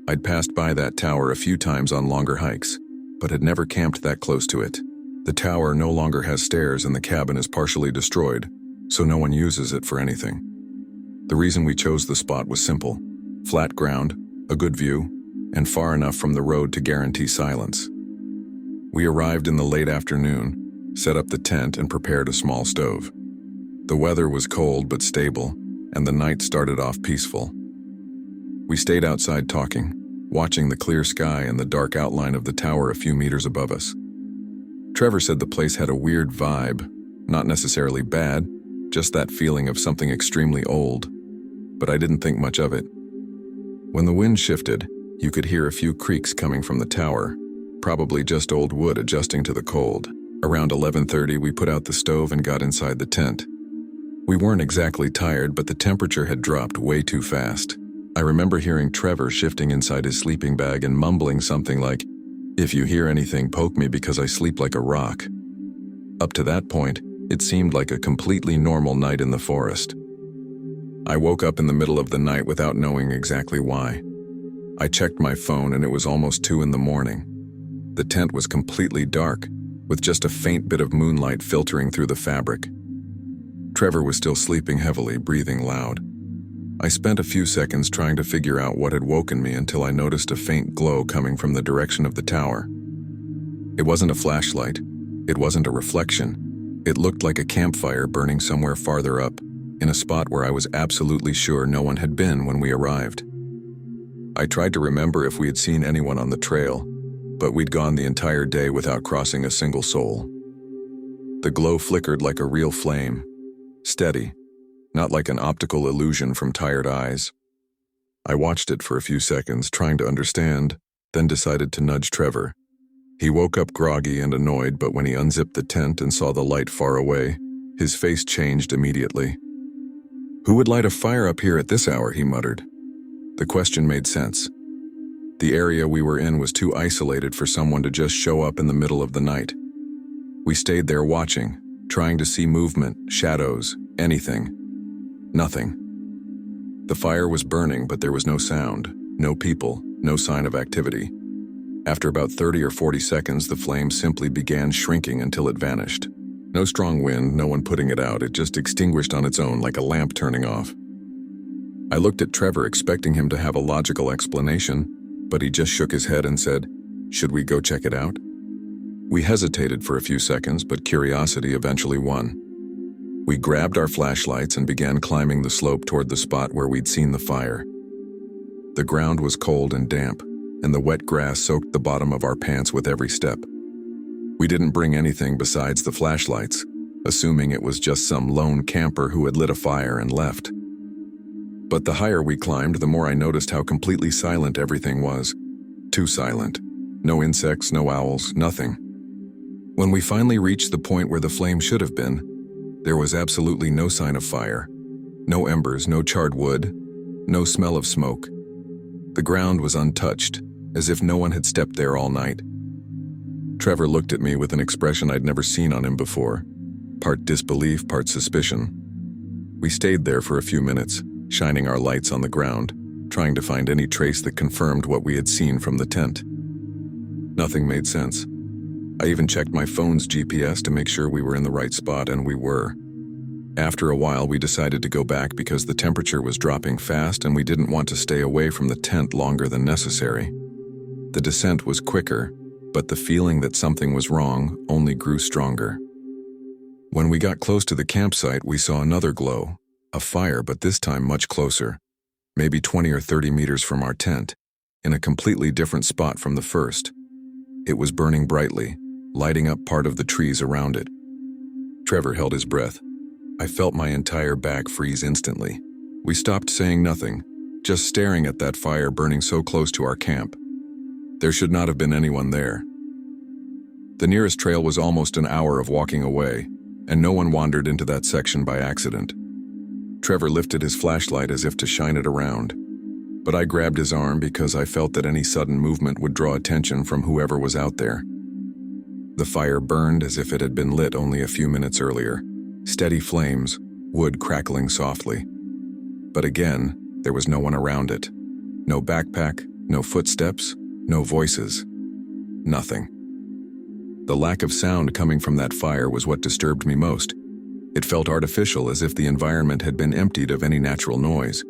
I'd passed by that tower a few times on longer hikes, but had never camped that close to it. The tower no longer has stairs and the cabin is partially destroyed, so no one uses it for anything. The reason we chose the spot was simple: flat ground, a good view, and far enough from the road to guarantee silence. We arrived in the late afternoon, set up the tent, and prepared a small stove. The weather was cold but stable, and the night started off peaceful. We stayed outside talking, watching the clear sky and the dark outline of the tower a few meters above us. Trevor said the place had a weird vibe, not necessarily bad, just that feeling of something extremely old, but I didn't think much of it. When the wind shifted, you could hear a few creaks coming from the tower, probably just old wood adjusting to the cold. Around 11:30, we put out the stove and got inside the tent. We weren't exactly tired, but the temperature had dropped way too fast. I remember hearing Trevor shifting inside his sleeping bag and mumbling something like, "If you hear anything, poke me because I sleep like a rock." Up to that point, it seemed like a completely normal night in the forest. I woke up in the middle of the night without knowing exactly why. I checked my phone and it was almost 2 a.m. The tent was completely dark, with just a faint bit of moonlight filtering through the fabric. Trevor was still sleeping heavily, breathing loud. I spent a few seconds trying to figure out what had woken me until I noticed a faint glow coming from the direction of the tower. It wasn't a flashlight. It wasn't a reflection. It looked like a campfire burning somewhere farther up, in a spot where I was absolutely sure no one had been when we arrived. I tried to remember if we had seen anyone on the trail, but we'd gone the entire day without crossing a single soul. The glow flickered like a real flame, steady, not like an optical illusion from tired eyes. I watched it for a few seconds, trying to understand, then decided to nudge Trevor. He woke up groggy and annoyed, but when he unzipped the tent and saw the light far away, his face changed immediately. "Who would light a fire up here at this hour?" he muttered. The question made sense. The area we were in was too isolated for someone to just show up in the middle of the night. We stayed there watching, trying to see movement, shadows, anything. Nothing. The fire was burning, but there was no sound, no people, no sign of activity. After about 30 or 40 seconds, the flame simply began shrinking until it vanished. No strong wind, no one putting it out, it just extinguished on its own like a lamp turning off. I looked at Trevor expecting him to have a logical explanation, but he just shook his head and said, "Should we go check it out?" We hesitated for a few seconds, but curiosity eventually won. We grabbed our flashlights and began climbing the slope toward the spot where we'd seen the fire. The ground was cold and damp, and the wet grass soaked the bottom of our pants with every step. We didn't bring anything besides the flashlights, assuming it was just some lone camper who had lit a fire and left. But the higher we climbed, the more I noticed how completely silent everything was. Too silent. No insects, no owls, nothing. When we finally reached the point where the flame should have been, there was absolutely no sign of fire. No embers, no charred wood, no smell of smoke. The ground was untouched, as if no one had stepped there all night. Trevor looked at me with an expression I'd never seen on him before, part disbelief, part suspicion. We stayed there for a few minutes, shining our lights on the ground, trying to find any trace that confirmed what we had seen from the tent. Nothing made sense. I even checked my phone's GPS to make sure we were in the right spot, and we were. After a while, we decided to go back because the temperature was dropping fast and we didn't want to stay away from the tent longer than necessary. The descent was quicker, but the feeling that something was wrong only grew stronger. When we got close to the campsite, we saw another glow, a fire, but this time much closer. maybe 20 or 30 meters from our tent, in a completely different spot from the first. It was burning brightly, lighting up part of the trees around it. Trevor held his breath. I felt my entire back freeze instantly. We stopped saying nothing, just staring at that fire burning so close to our camp. There should not have been anyone there. The nearest trail was almost an hour of walking away, and no one wandered into that section by accident. Trevor lifted his flashlight as if to shine it around, but I grabbed his arm because I felt that any sudden movement would draw attention from whoever was out there. The fire burned as if it had been lit only a few minutes earlier. Steady flames, wood crackling softly. But again, there was no one around it. No backpack, no footsteps, no voices. Nothing. The lack of sound coming from that fire was what disturbed me most. It felt artificial, as if the environment had been emptied of any natural noise.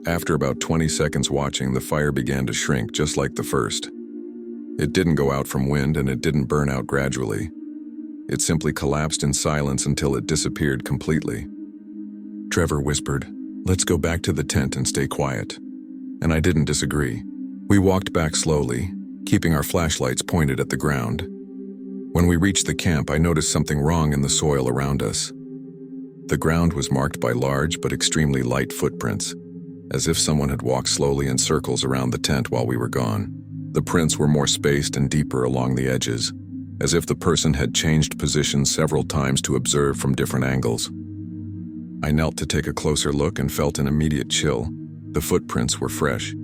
After about 20 seconds watching, the fire began to shrink just like the first. It didn't go out from wind, and it didn't burn out gradually. It simply collapsed in silence until it disappeared completely. Trevor whispered, "Let's go back to the tent and stay quiet." And I didn't disagree. We walked back slowly, keeping our flashlights pointed at the ground. When we reached the camp, I noticed something wrong in the soil around us. The ground was marked by large but extremely light footprints, as if someone had walked slowly in circles around the tent while we were gone. The prints were more spaced and deeper along the edges, as if the person had changed positions several times to observe from different angles. I knelt to take a closer look and felt an immediate chill. The footprints were fresh.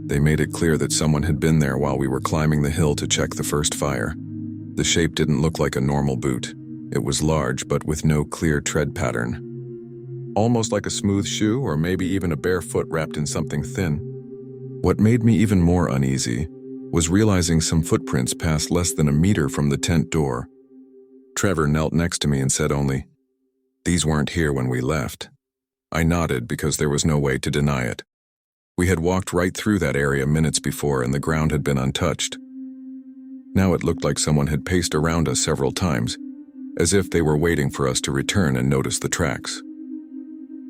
They made it clear that someone had been there while we were climbing the hill to check the first fire. The shape didn't look like a normal boot. It was large, but with no clear tread pattern. Almost like a smooth shoe, or maybe even a bare foot wrapped in something thin. What made me even more uneasy was realizing some footprints passed less than a meter from the tent door. Trevor knelt next to me and said only, "These weren't here when we left." I nodded because there was no way to deny it. We had walked right through that area minutes before, and the ground had been untouched. Now it looked like someone had paced around us several times, as if they were waiting for us to return and notice the tracks.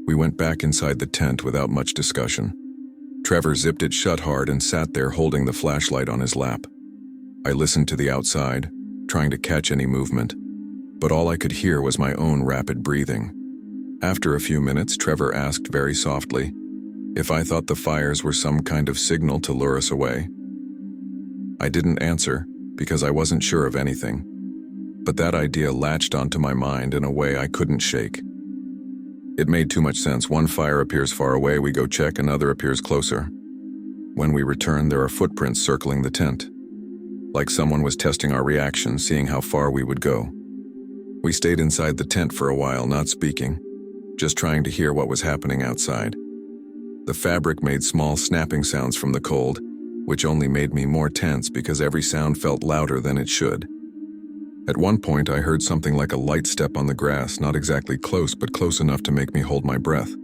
We went back inside the tent without much discussion. Trevor zipped it shut hard and sat there holding the flashlight on his lap. I listened to the outside, trying to catch any movement, but all I could hear was my own rapid breathing. After a few minutes, Trevor asked very softly if I thought the fires were some kind of signal to lure us away. I didn't answer because I wasn't sure of anything, but that idea latched onto my mind in a way I couldn't shake. It made too much sense. One fire appears far away, we go check, another appears closer. When we return, there are footprints circling the tent, like someone was testing our reaction, seeing how far we would go. We stayed inside the tent for a while, not speaking, just trying to hear what was happening outside. The fabric made small snapping sounds from the cold, which only made me more tense because every sound felt louder than it should. At one point, I heard something like a light step on the grass, not exactly close, but close enough to make me hold my breath.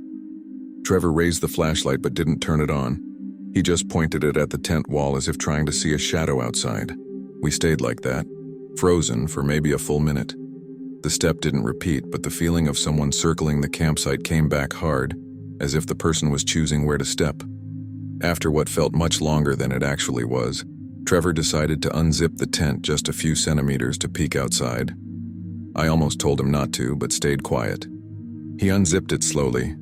Trevor raised the flashlight but didn't turn it on. He just pointed it at the tent wall as if trying to see a shadow outside. We stayed like that, frozen for maybe a full minute. The step didn't repeat, but the feeling of someone circling the campsite came back hard, as if the person was choosing where to step. After what felt much longer than it actually was, Trevor decided to unzip the tent just a few centimeters to peek outside. I almost told him not to, but stayed quiet. He unzipped it slowly,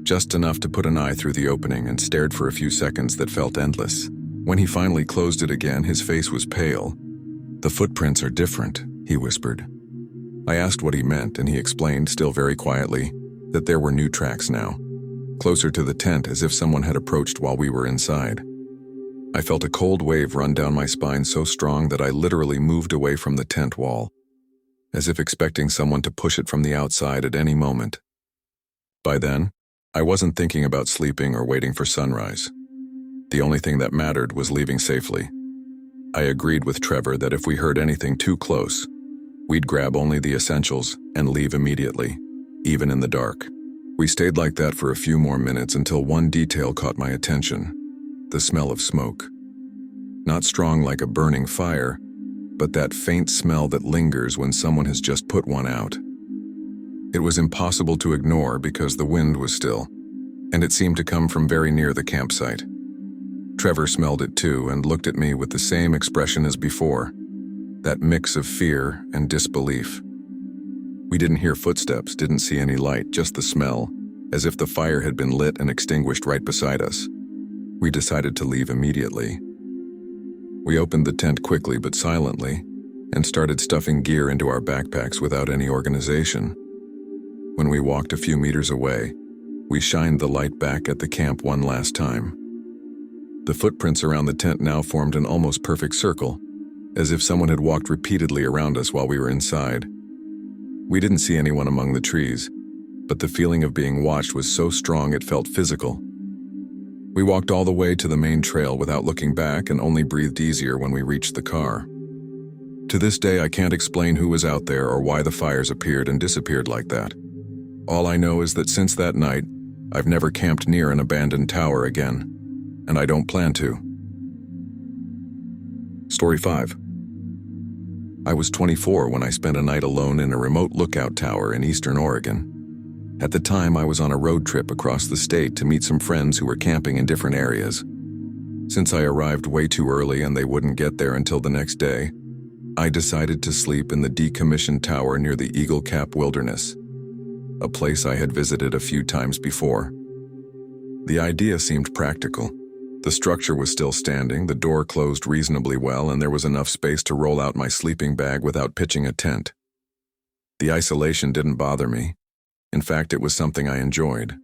just enough to put an eye through the opening, and stared for a few seconds that felt endless. When he finally closed it again, his face was pale. "The footprints are different," he whispered. I asked what he meant, and he explained, still very quietly, that there were new tracks now, closer to the tent, as if someone had approached while we were inside. I felt a cold wave run down my spine so strong that I literally moved away from the tent wall, as if expecting someone to push it from the outside at any moment. By then, I wasn't thinking about sleeping or waiting for sunrise. The only thing that mattered was leaving safely. I agreed with Trevor that if we heard anything too close, we'd grab only the essentials and leave immediately, even in the dark. We stayed like that for a few more minutes until one detail caught my attention: the smell of smoke. Not strong like a burning fire, but that faint smell that lingers when someone has just put one out. It was impossible to ignore because the wind was still, and it seemed to come from very near the campsite. Trevor smelled it too and looked at me with the same expression as before, that mix of fear and disbelief. We didn't hear footsteps, didn't see any light, just the smell, as if the fire had been lit and extinguished right beside us. We decided to leave immediately. We opened the tent quickly but silently and started stuffing gear into our backpacks without any organization. When we walked a few meters away, we shined the light back at the camp one last time. The footprints around the tent now formed an almost perfect circle, as if someone had walked repeatedly around us while we were inside. We didn't see anyone among the trees, but the feeling of being watched was so strong it felt physical. We walked all the way to the main trail without looking back and only breathed easier when we reached the car. To this day, I can't explain who was out there or why the fires appeared and disappeared like that. All I know is that since that night, I've never camped near an abandoned tower again, and I don't plan to. Story 5. I was 24 when I spent a night alone in a remote lookout tower in eastern Oregon. At the time, I was on a road trip across the state to meet some friends who were camping in different areas. Since I arrived way too early and they wouldn't get there until the next day, I decided to sleep in the decommissioned tower near the Eagle Cap Wilderness, a place I had visited a few times before. The idea seemed practical. The structure was still standing, the door closed reasonably well, and there was enough space to roll out my sleeping bag without pitching a tent. The isolation didn't bother me. In fact, it was something I enjoyed.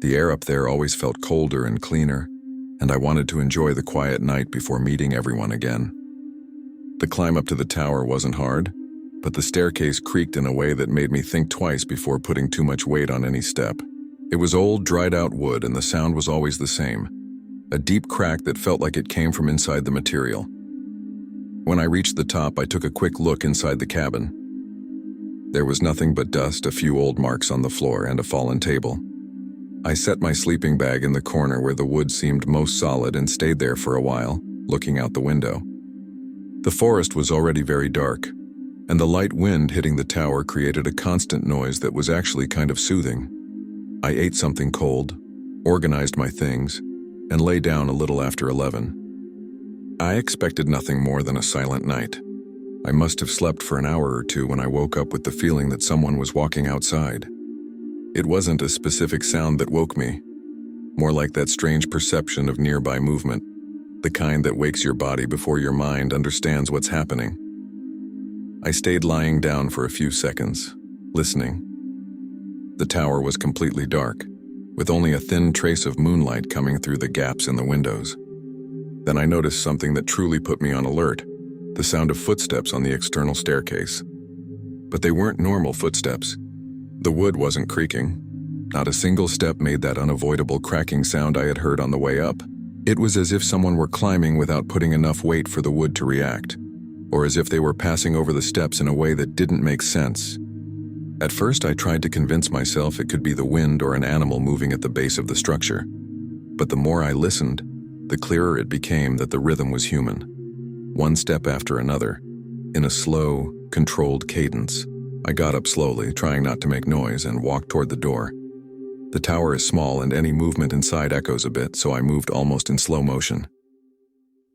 The air up there always felt colder and cleaner, and I wanted to enjoy the quiet night before meeting everyone again. The climb up to the tower wasn't hard, but the staircase creaked in a way that made me think twice before putting too much weight on any step. It was old, dried-out wood, and the sound was always the same, a deep crack that felt like it came from inside the material. When I reached the top, I took a quick look inside the cabin. There was nothing but dust, a few old marks on the floor, and a fallen table. I set my sleeping bag in the corner where the wood seemed most solid and stayed there for a while, looking out the window. The forest was already very dark, and the light wind hitting the tower created a constant noise that was actually kind of soothing. I ate something cold, organized my things, and lay down a little after 11. I expected nothing more than a silent night. I must have slept for an hour or two when I woke up with the feeling that someone was walking outside. It wasn't a specific sound that woke me, more like that strange perception of nearby movement, the kind that wakes your body before your mind understands what's happening. I stayed lying down for a few seconds, listening. The tower was completely dark, with only a thin trace of moonlight coming through the gaps in the windows. Then I noticed something that truly put me on alert, the sound of footsteps on the external staircase. But they weren't normal footsteps. The wood wasn't creaking. Not a single step made that unavoidable cracking sound I had heard on the way up. It was as if someone were climbing without putting enough weight for the wood to react, or as if they were passing over the steps in a way that didn't make sense. At first, I tried to convince myself it could be the wind or an animal moving at the base of the structure. But the more I listened, the clearer it became that the rhythm was human. One step after another, in a slow, controlled cadence. I got up slowly, trying not to make noise, and walked toward the door. The tower is small and any movement inside echoes a bit, so I moved almost in slow motion.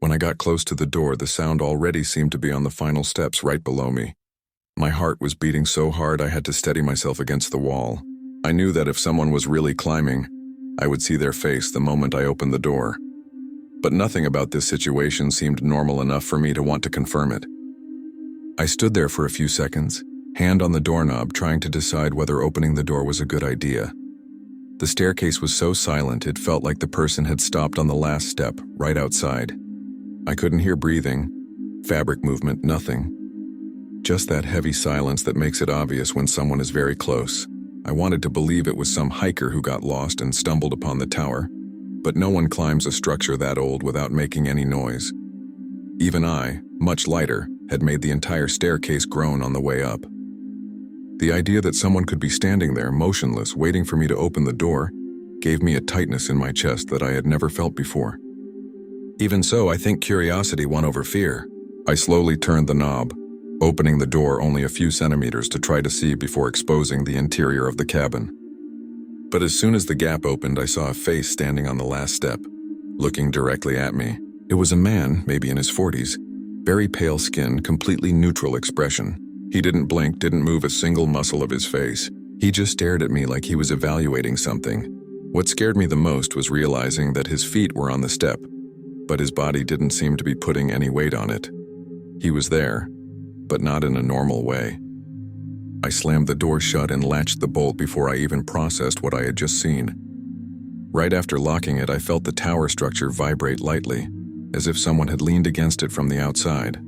When I got close to the door, the sound already seemed to be on the final steps right below me. My heart was beating so hard I had to steady myself against the wall. I knew that if someone was really climbing, I would see their face the moment I opened the door. But nothing about this situation seemed normal enough for me to want to confirm it. I stood there for a few seconds, hand on the doorknob, trying to decide whether opening the door was a good idea. The staircase was so silent it felt like the person had stopped on the last step, right outside. I couldn't hear breathing, fabric movement, nothing. Just that heavy silence that makes it obvious when someone is very close. I wanted to believe it was some hiker who got lost and stumbled upon the tower, but no one climbs a structure that old without making any noise. Even I, much lighter, had made the entire staircase groan on the way up. The idea that someone could be standing there, motionless, waiting for me to open the door, gave me a tightness in my chest that I had never felt before. Even so, I think curiosity won over fear. I slowly turned the knob, opening the door only a few centimeters to try to see before exposing the interior of the cabin. But as soon as the gap opened, I saw a face standing on the last step, looking directly at me. It was a man, maybe in his 40s, very pale skin, completely neutral expression. He didn't blink, didn't move a single muscle of his face. He just stared at me like he was evaluating something. What scared me the most was realizing that his feet were on the step, but his body didn't seem to be putting any weight on it. He was there, but not in a normal way. I slammed the door shut and latched the bolt before I even processed what I had just seen. Right after locking it, I felt the tower structure vibrate lightly, as if someone had leaned against it from the outside.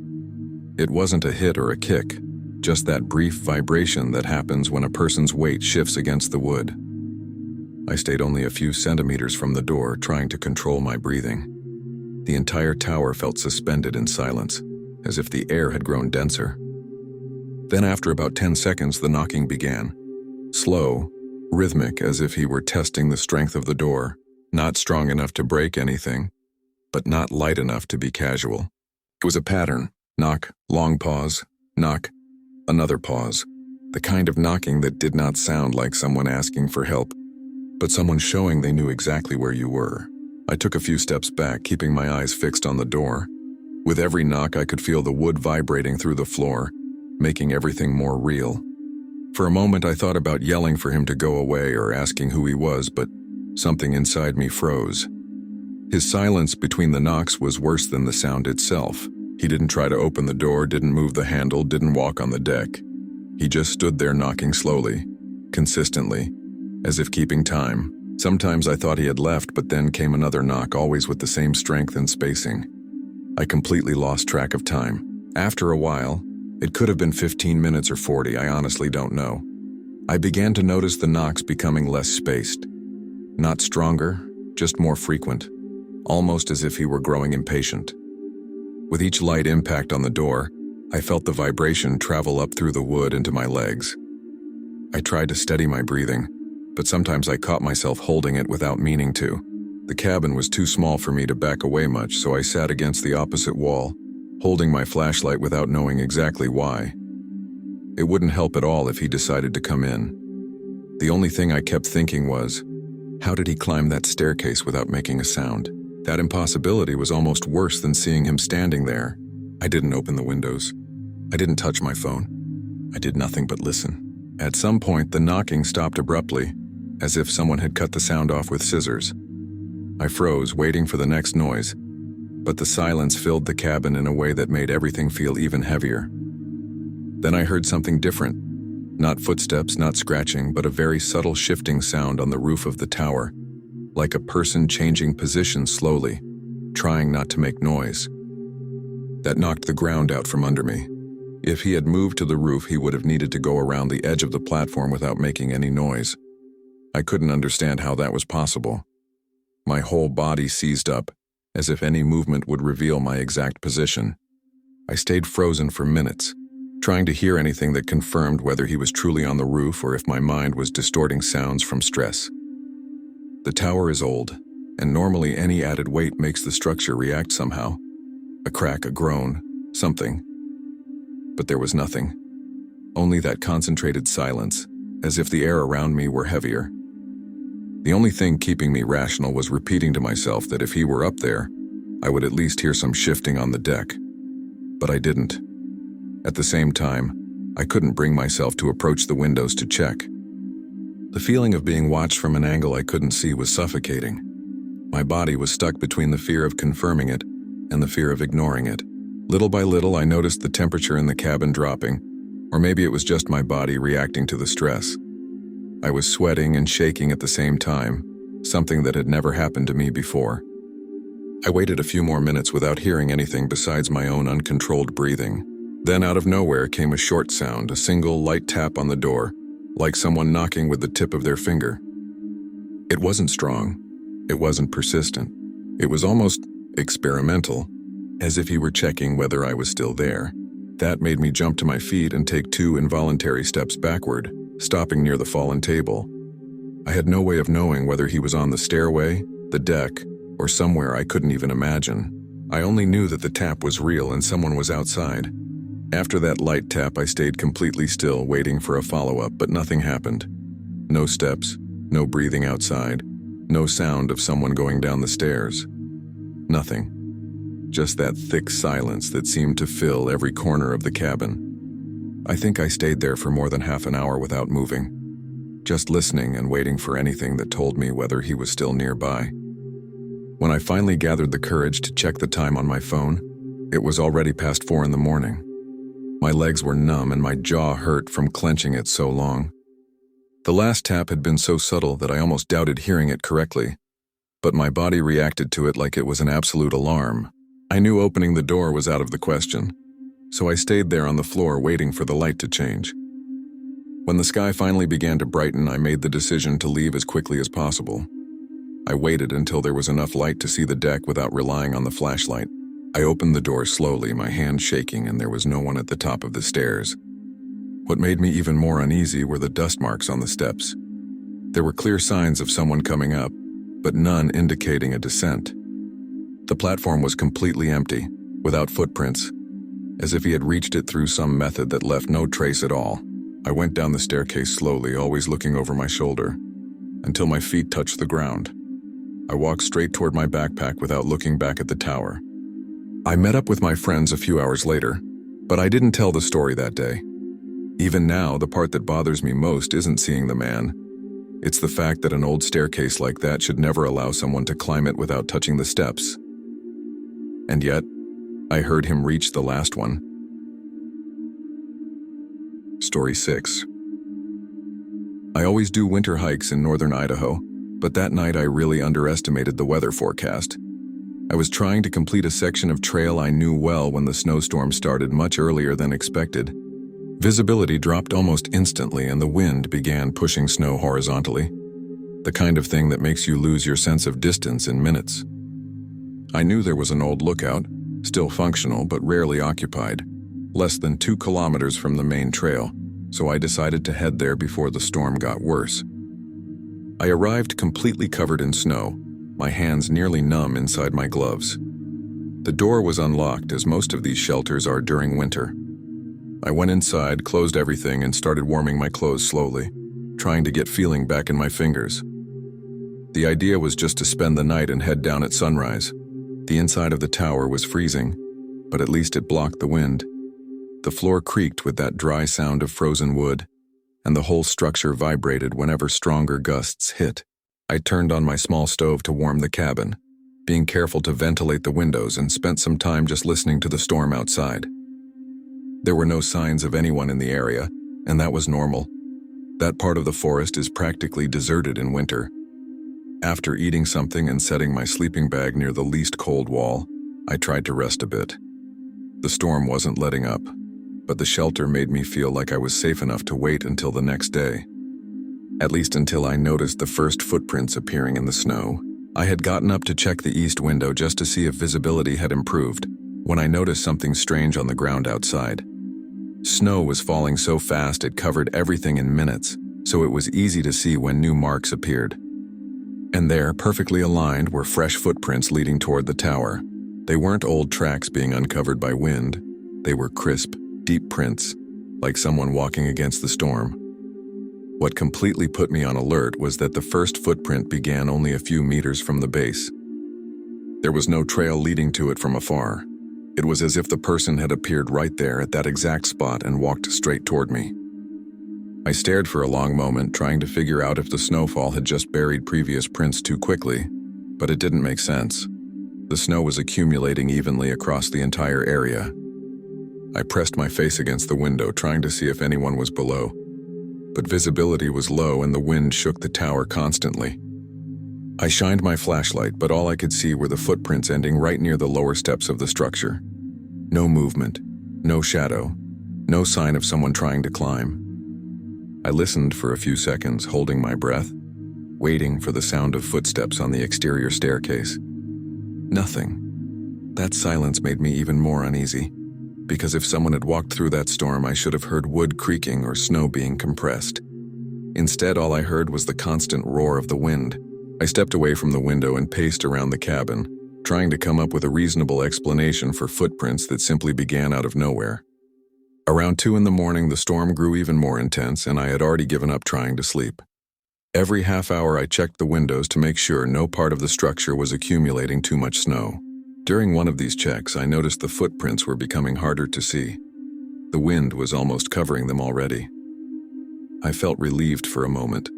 It wasn't a hit or a kick, just that brief vibration that happens when a person's weight shifts against the wood. I stayed only a few centimeters from the door, trying to control my breathing. The entire tower felt suspended in silence, as if the air had grown denser. Then after about 10 seconds, the knocking began. Slow, rhythmic, as if he were testing the strength of the door, not strong enough to break anything, but not light enough to be casual. It was a pattern. Knock, long pause, knock, another pause. The kind of knocking that did not sound like someone asking for help, but someone showing they knew exactly where you were. I took a few steps back, keeping my eyes fixed on the door. With every knock, I could feel the wood vibrating through the floor, making everything more real. For a moment, I thought about yelling for him to go away or asking who he was, but something inside me froze. His silence between the knocks was worse than the sound itself. He didn't try to open the door, didn't move the handle, didn't walk on the deck. He just stood there knocking slowly, consistently, as if keeping time. Sometimes I thought he had left, but then came another knock, always with the same strength and spacing. I completely lost track of time. After a while, it could have been 15 minutes or 40, I honestly don't know, I began to notice the knocks becoming less spaced. Not stronger, just more frequent, almost as if he were growing impatient. With each light impact on the door, I felt the vibration travel up through the wood into my legs. I tried to steady my breathing, but sometimes I caught myself holding it without meaning to. The cabin was too small for me to back away much, so I sat against the opposite wall, holding my flashlight without knowing exactly why. It wouldn't help at all if he decided to come in. The only thing I kept thinking was, how did he climb that staircase without making a sound? That impossibility was almost worse than seeing him standing there. I didn't open the windows. I didn't touch my phone. I did nothing but listen. At some point, the knocking stopped abruptly, as if someone had cut the sound off with scissors. I froze, waiting for the next noise, but the silence filled the cabin in a way that made everything feel even heavier. Then I heard something different. Not footsteps, not scratching, but a very subtle shifting sound on the roof of the tower, like a person changing position slowly, trying not to make noise. That knocked the ground out from under me. If he had moved to the roof, he would have needed to go around the edge of the platform without making any noise. I couldn't understand how that was possible. My whole body seized up, as if any movement would reveal my exact position. I stayed frozen for minutes, trying to hear anything that confirmed whether he was truly on the roof or if my mind was distorting sounds from stress. The tower is old, and normally any added weight makes the structure react somehow. A crack, a groan, something. But there was nothing. Only that concentrated silence, as if the air around me were heavier. The only thing keeping me rational was repeating to myself that if he were up there, I would at least hear some shifting on the deck. But I didn't. At the same time, I couldn't bring myself to approach the windows to check. The feeling of being watched from an angle I couldn't see was suffocating. My body was stuck between the fear of confirming it and the fear of ignoring it. Little by little, I noticed the temperature in the cabin dropping, or maybe it was just my body reacting to the stress. I was sweating and shaking at the same time, something that had never happened to me before. I waited a few more minutes without hearing anything besides my own uncontrolled breathing. Then out of nowhere came a short sound, a single light tap on the door, like someone knocking with the tip of their finger. It wasn't strong. It wasn't persistent. It was almost experimental, as if he were checking whether I was still there. That made me jump to my feet and take 2 involuntary steps backward, stopping near the fallen table. I had no way of knowing whether he was on the stairway, the deck, or somewhere I couldn't even imagine. I only knew that the tap was real and someone was outside. After that light tap, I stayed completely still, waiting for a follow-up, but nothing happened. No steps, No breathing outside, no sound of someone going down the stairs. Nothing. Just that thick silence that seemed to fill every corner of the cabin. I think I stayed there for more than half an hour without moving, just listening and waiting for anything that told me whether he was still nearby. When I finally gathered the courage to check the time on my phone, it was already past 4 in the morning. My legs were numb and my jaw hurt from clenching it so long. The last tap had been so subtle that I almost doubted hearing it correctly, but my body reacted to it like it was an absolute alarm. I knew opening the door was out of the question, so I stayed there on the floor waiting for the light to change. When the sky finally began to brighten, I made the decision to leave as quickly as possible. I waited until there was enough light to see the deck without relying on the flashlight. I opened the door slowly, my hand shaking, and there was no one at the top of the stairs. What made me even more uneasy were the dust marks on the steps. There were clear signs of someone coming up, but none indicating a descent. The platform was completely empty, without footprints, as if he had reached it through some method that left no trace at all. I went down the staircase slowly, always looking over my shoulder, until my feet touched the ground. I walked straight toward my backpack without looking back at the tower. I met up with my friends a few hours later, but I didn't tell the story that day. Even now, the part that bothers me most isn't seeing the man. It's the fact that an old staircase like that should never allow someone to climb it without touching the steps. And yet, I heard him reach the last one. Story 6. I always do winter hikes in northern Idaho, but that night I really underestimated the weather forecast. I was trying to complete a section of trail I knew well when the snowstorm started much earlier than expected. Visibility dropped almost instantly and the wind began pushing snow horizontally, the kind of thing that makes you lose your sense of distance in minutes. I knew there was an old lookout, still functional but rarely occupied, less than 2 kilometers from the main trail, so I decided to head there before the storm got worse. I arrived completely covered in snow, my hands nearly numb inside my gloves. The door was unlocked, as most of these shelters are during winter. I went inside, closed everything, and started warming my clothes slowly, trying to get feeling back in my fingers. The idea was just to spend the night and head down at sunrise. The inside of the tower was freezing, but at least it blocked the wind. The floor creaked with that dry sound of frozen wood, and the whole structure vibrated whenever stronger gusts hit. I turned on my small stove to warm the cabin, being careful to ventilate the windows, and spent some time just listening to the storm outside. There were no signs of anyone in the area, and that was normal. That part of the forest is practically deserted in winter. After eating something and setting my sleeping bag near the least cold wall, I tried to rest a bit. The storm wasn't letting up, but the shelter made me feel like I was safe enough to wait until the next day. At least until I noticed the first footprints appearing in the snow. I had gotten up to check the east window just to see if visibility had improved, when I noticed something strange on the ground outside. Snow was falling so fast it covered everything in minutes, so it was easy to see when new marks appeared. And there, perfectly aligned, were fresh footprints leading toward the tower. They weren't old tracks being uncovered by wind. They were crisp, deep prints, like someone walking against the storm. What completely put me on alert was that the first footprint began only a few meters from the base. There was no trail leading to it from afar. It was as if the person had appeared right there at that exact spot and walked straight toward me. I stared for a long moment, trying to figure out if the snowfall had just buried previous prints too quickly, but it didn't make sense. The snow was accumulating evenly across the entire area. I pressed my face against the window, trying to see if anyone was below, but visibility was low and the wind shook the tower constantly. I shined my flashlight, but all I could see were the footprints ending right near the lower steps of the structure. No movement, no shadow, no sign of someone trying to climb. I listened for a few seconds, holding my breath, waiting for the sound of footsteps on the exterior staircase. Nothing. That silence made me even more uneasy, because if someone had walked through that storm, I should have heard wood creaking or snow being compressed. Instead, all I heard was the constant roar of the wind. I stepped away from the window and paced around the cabin, trying to come up with a reasonable explanation for footprints that simply began out of nowhere. Around 2 in the morning, the storm grew even more intense, and I had already given up trying to sleep. Every half hour I checked the windows to make sure no part of the structure was accumulating too much snow. During one of these checks, I noticed the footprints were becoming harder to see. The wind was almost covering them already. I felt relieved for a moment,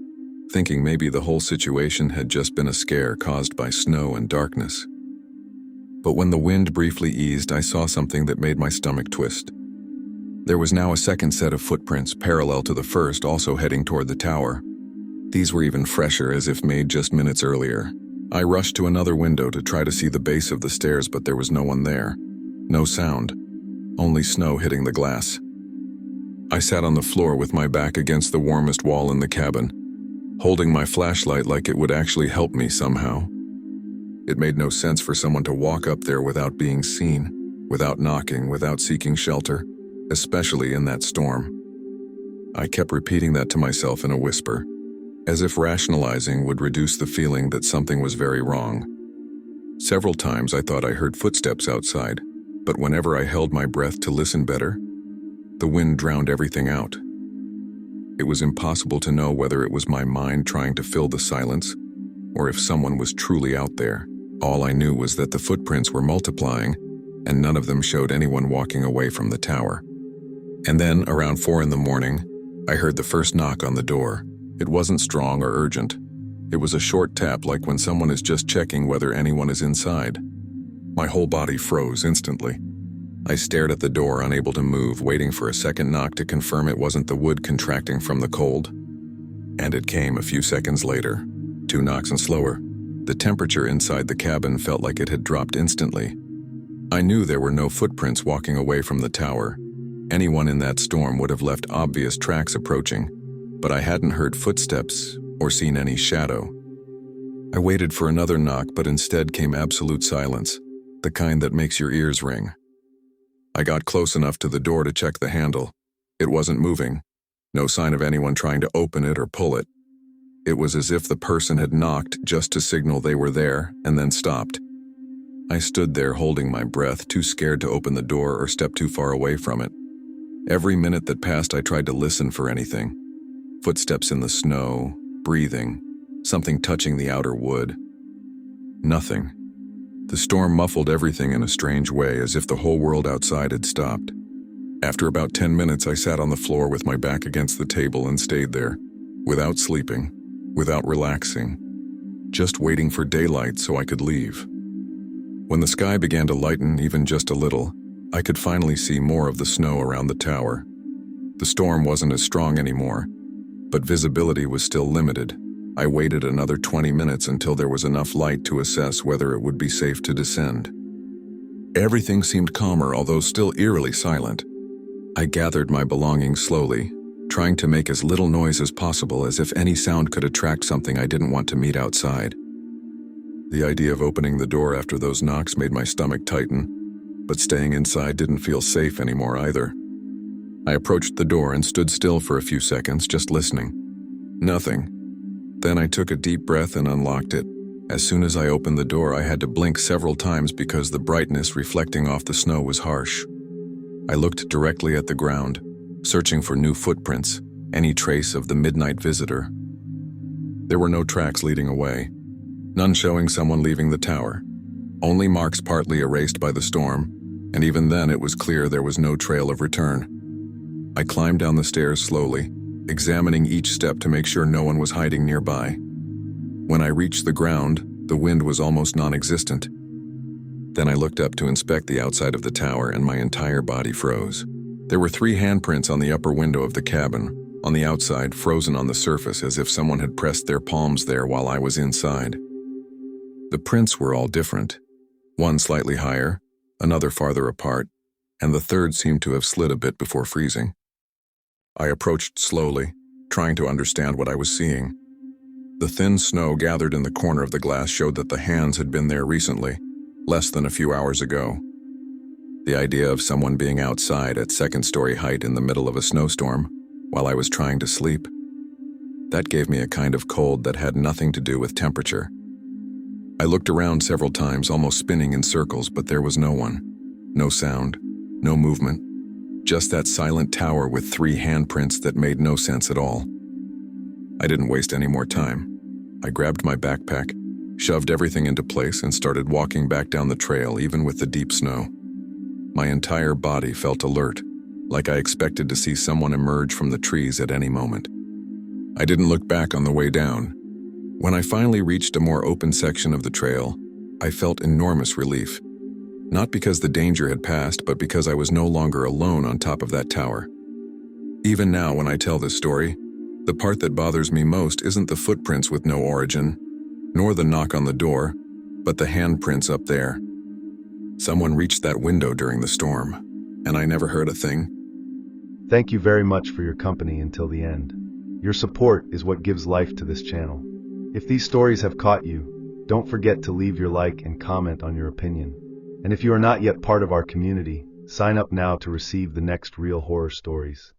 thinking maybe the whole situation had just been a scare caused by snow and darkness. But when the wind briefly eased, I saw something that made my stomach twist. There was now a second set of footprints parallel to the first, also heading toward the tower. These were even fresher, as if made just minutes earlier. I rushed to another window to try to see the base of the stairs, but there was no one there. No sound, only snow hitting the glass. I sat on the floor with my back against the warmest wall in the cabin, holding my flashlight like it would actually help me somehow. It made no sense for someone to walk up there without being seen, without knocking, without seeking shelter, especially in that storm. I kept repeating that to myself in a whisper, as if rationalizing would reduce the feeling that something was very wrong. Several times I thought I heard footsteps outside, but whenever I held my breath to listen better, the wind drowned everything out. It was impossible to know whether it was my mind trying to fill the silence, or if someone was truly out there. All I knew was that the footprints were multiplying, and none of them showed anyone walking away from the tower. And then, around 4 in the morning, I heard the first knock on the door. It wasn't strong or urgent. It was a short tap, like when someone is just checking whether anyone is inside. My whole body froze instantly. I stared at the door, unable to move, waiting for a second knock to confirm it wasn't the wood contracting from the cold. And it came a few seconds later. 2 knocks and slower. The temperature inside the cabin felt like it had dropped instantly. I knew there were no footprints walking away from the tower. Anyone in that storm would have left obvious tracks approaching, but I hadn't heard footsteps or seen any shadow. I waited for another knock, but instead came absolute silence, the kind that makes your ears ring. I got close enough to the door to check the handle. It wasn't moving. No sign of anyone trying to open it or pull it. It was as if the person had knocked just to signal they were there and then stopped. I stood there holding my breath, too scared to open the door or step too far away from it. Every minute that passed, I tried to listen for anything. Footsteps in the snow, breathing, something touching the outer wood. Nothing. The storm muffled everything in a strange way, as if the whole world outside had stopped. After about 10 minutes, I sat on the floor with my back against the table and stayed there, without sleeping, without relaxing, just waiting for daylight so I could leave. When the sky began to lighten even just a little, I could finally see more of the snow around the tower. The storm wasn't as strong anymore, but visibility was still limited. I waited another 20 minutes until there was enough light to assess whether it would be safe to descend. Everything seemed calmer, although still eerily silent. I gathered my belongings slowly, trying to make as little noise as possible, as if any sound could attract something I didn't want to meet outside. The idea of opening the door after those knocks made my stomach tighten, but staying inside didn't feel safe anymore either. I approached the door and stood still for a few seconds, just listening. Nothing. Then I took a deep breath and unlocked it. As soon as I opened the door, I had to blink several times because the brightness reflecting off the snow was harsh. I looked directly at the ground, searching for new footprints, any trace of the midnight visitor. There were no tracks leading away, none showing someone leaving the tower. Only marks partly erased by the storm, and even then it was clear there was no trail of return. I climbed down the stairs slowly, examining each step to make sure no one was hiding nearby. When I reached the ground, the wind was almost non-existent. Then I looked up to inspect the outside of the tower, and my entire body froze. There were 3 handprints on the upper window of the cabin, on the outside, frozen on the surface, as if someone had pressed their palms there while I was inside. The prints were all different. One slightly higher, another farther apart, and the third seemed to have slid a bit before freezing. I approached slowly, trying to understand what I was seeing. The thin snow gathered in the corner of the glass showed that the hands had been there recently, less than a few hours ago. The idea of someone being outside at second-story height in the middle of a snowstorm, while I was trying to sleep, that gave me a kind of cold that had nothing to do with temperature. I looked around several times, almost spinning in circles, but there was no one. No sound, no movement, just that silent tower with 3 handprints that made no sense at all. I didn't waste any more time. I grabbed my backpack, shoved everything into place, and started walking back down the trail even with the deep snow. My entire body felt alert, like I expected to see someone emerge from the trees at any moment. I didn't look back on the way down. When I finally reached a more open section of the trail, I felt enormous relief. Not because the danger had passed, but because I was no longer alone on top of that tower. Even now, when I tell this story, the part that bothers me most isn't the footprints with no origin, nor the knock on the door, but the handprints up there. Someone reached that window during the storm, and I never heard a thing. Thank you very much for your company until the end. Your support is what gives life to this channel. If these stories have caught you, don't forget to leave your like and comment on your opinion. And if you are not yet part of our community, sign up now to receive the next real horror stories.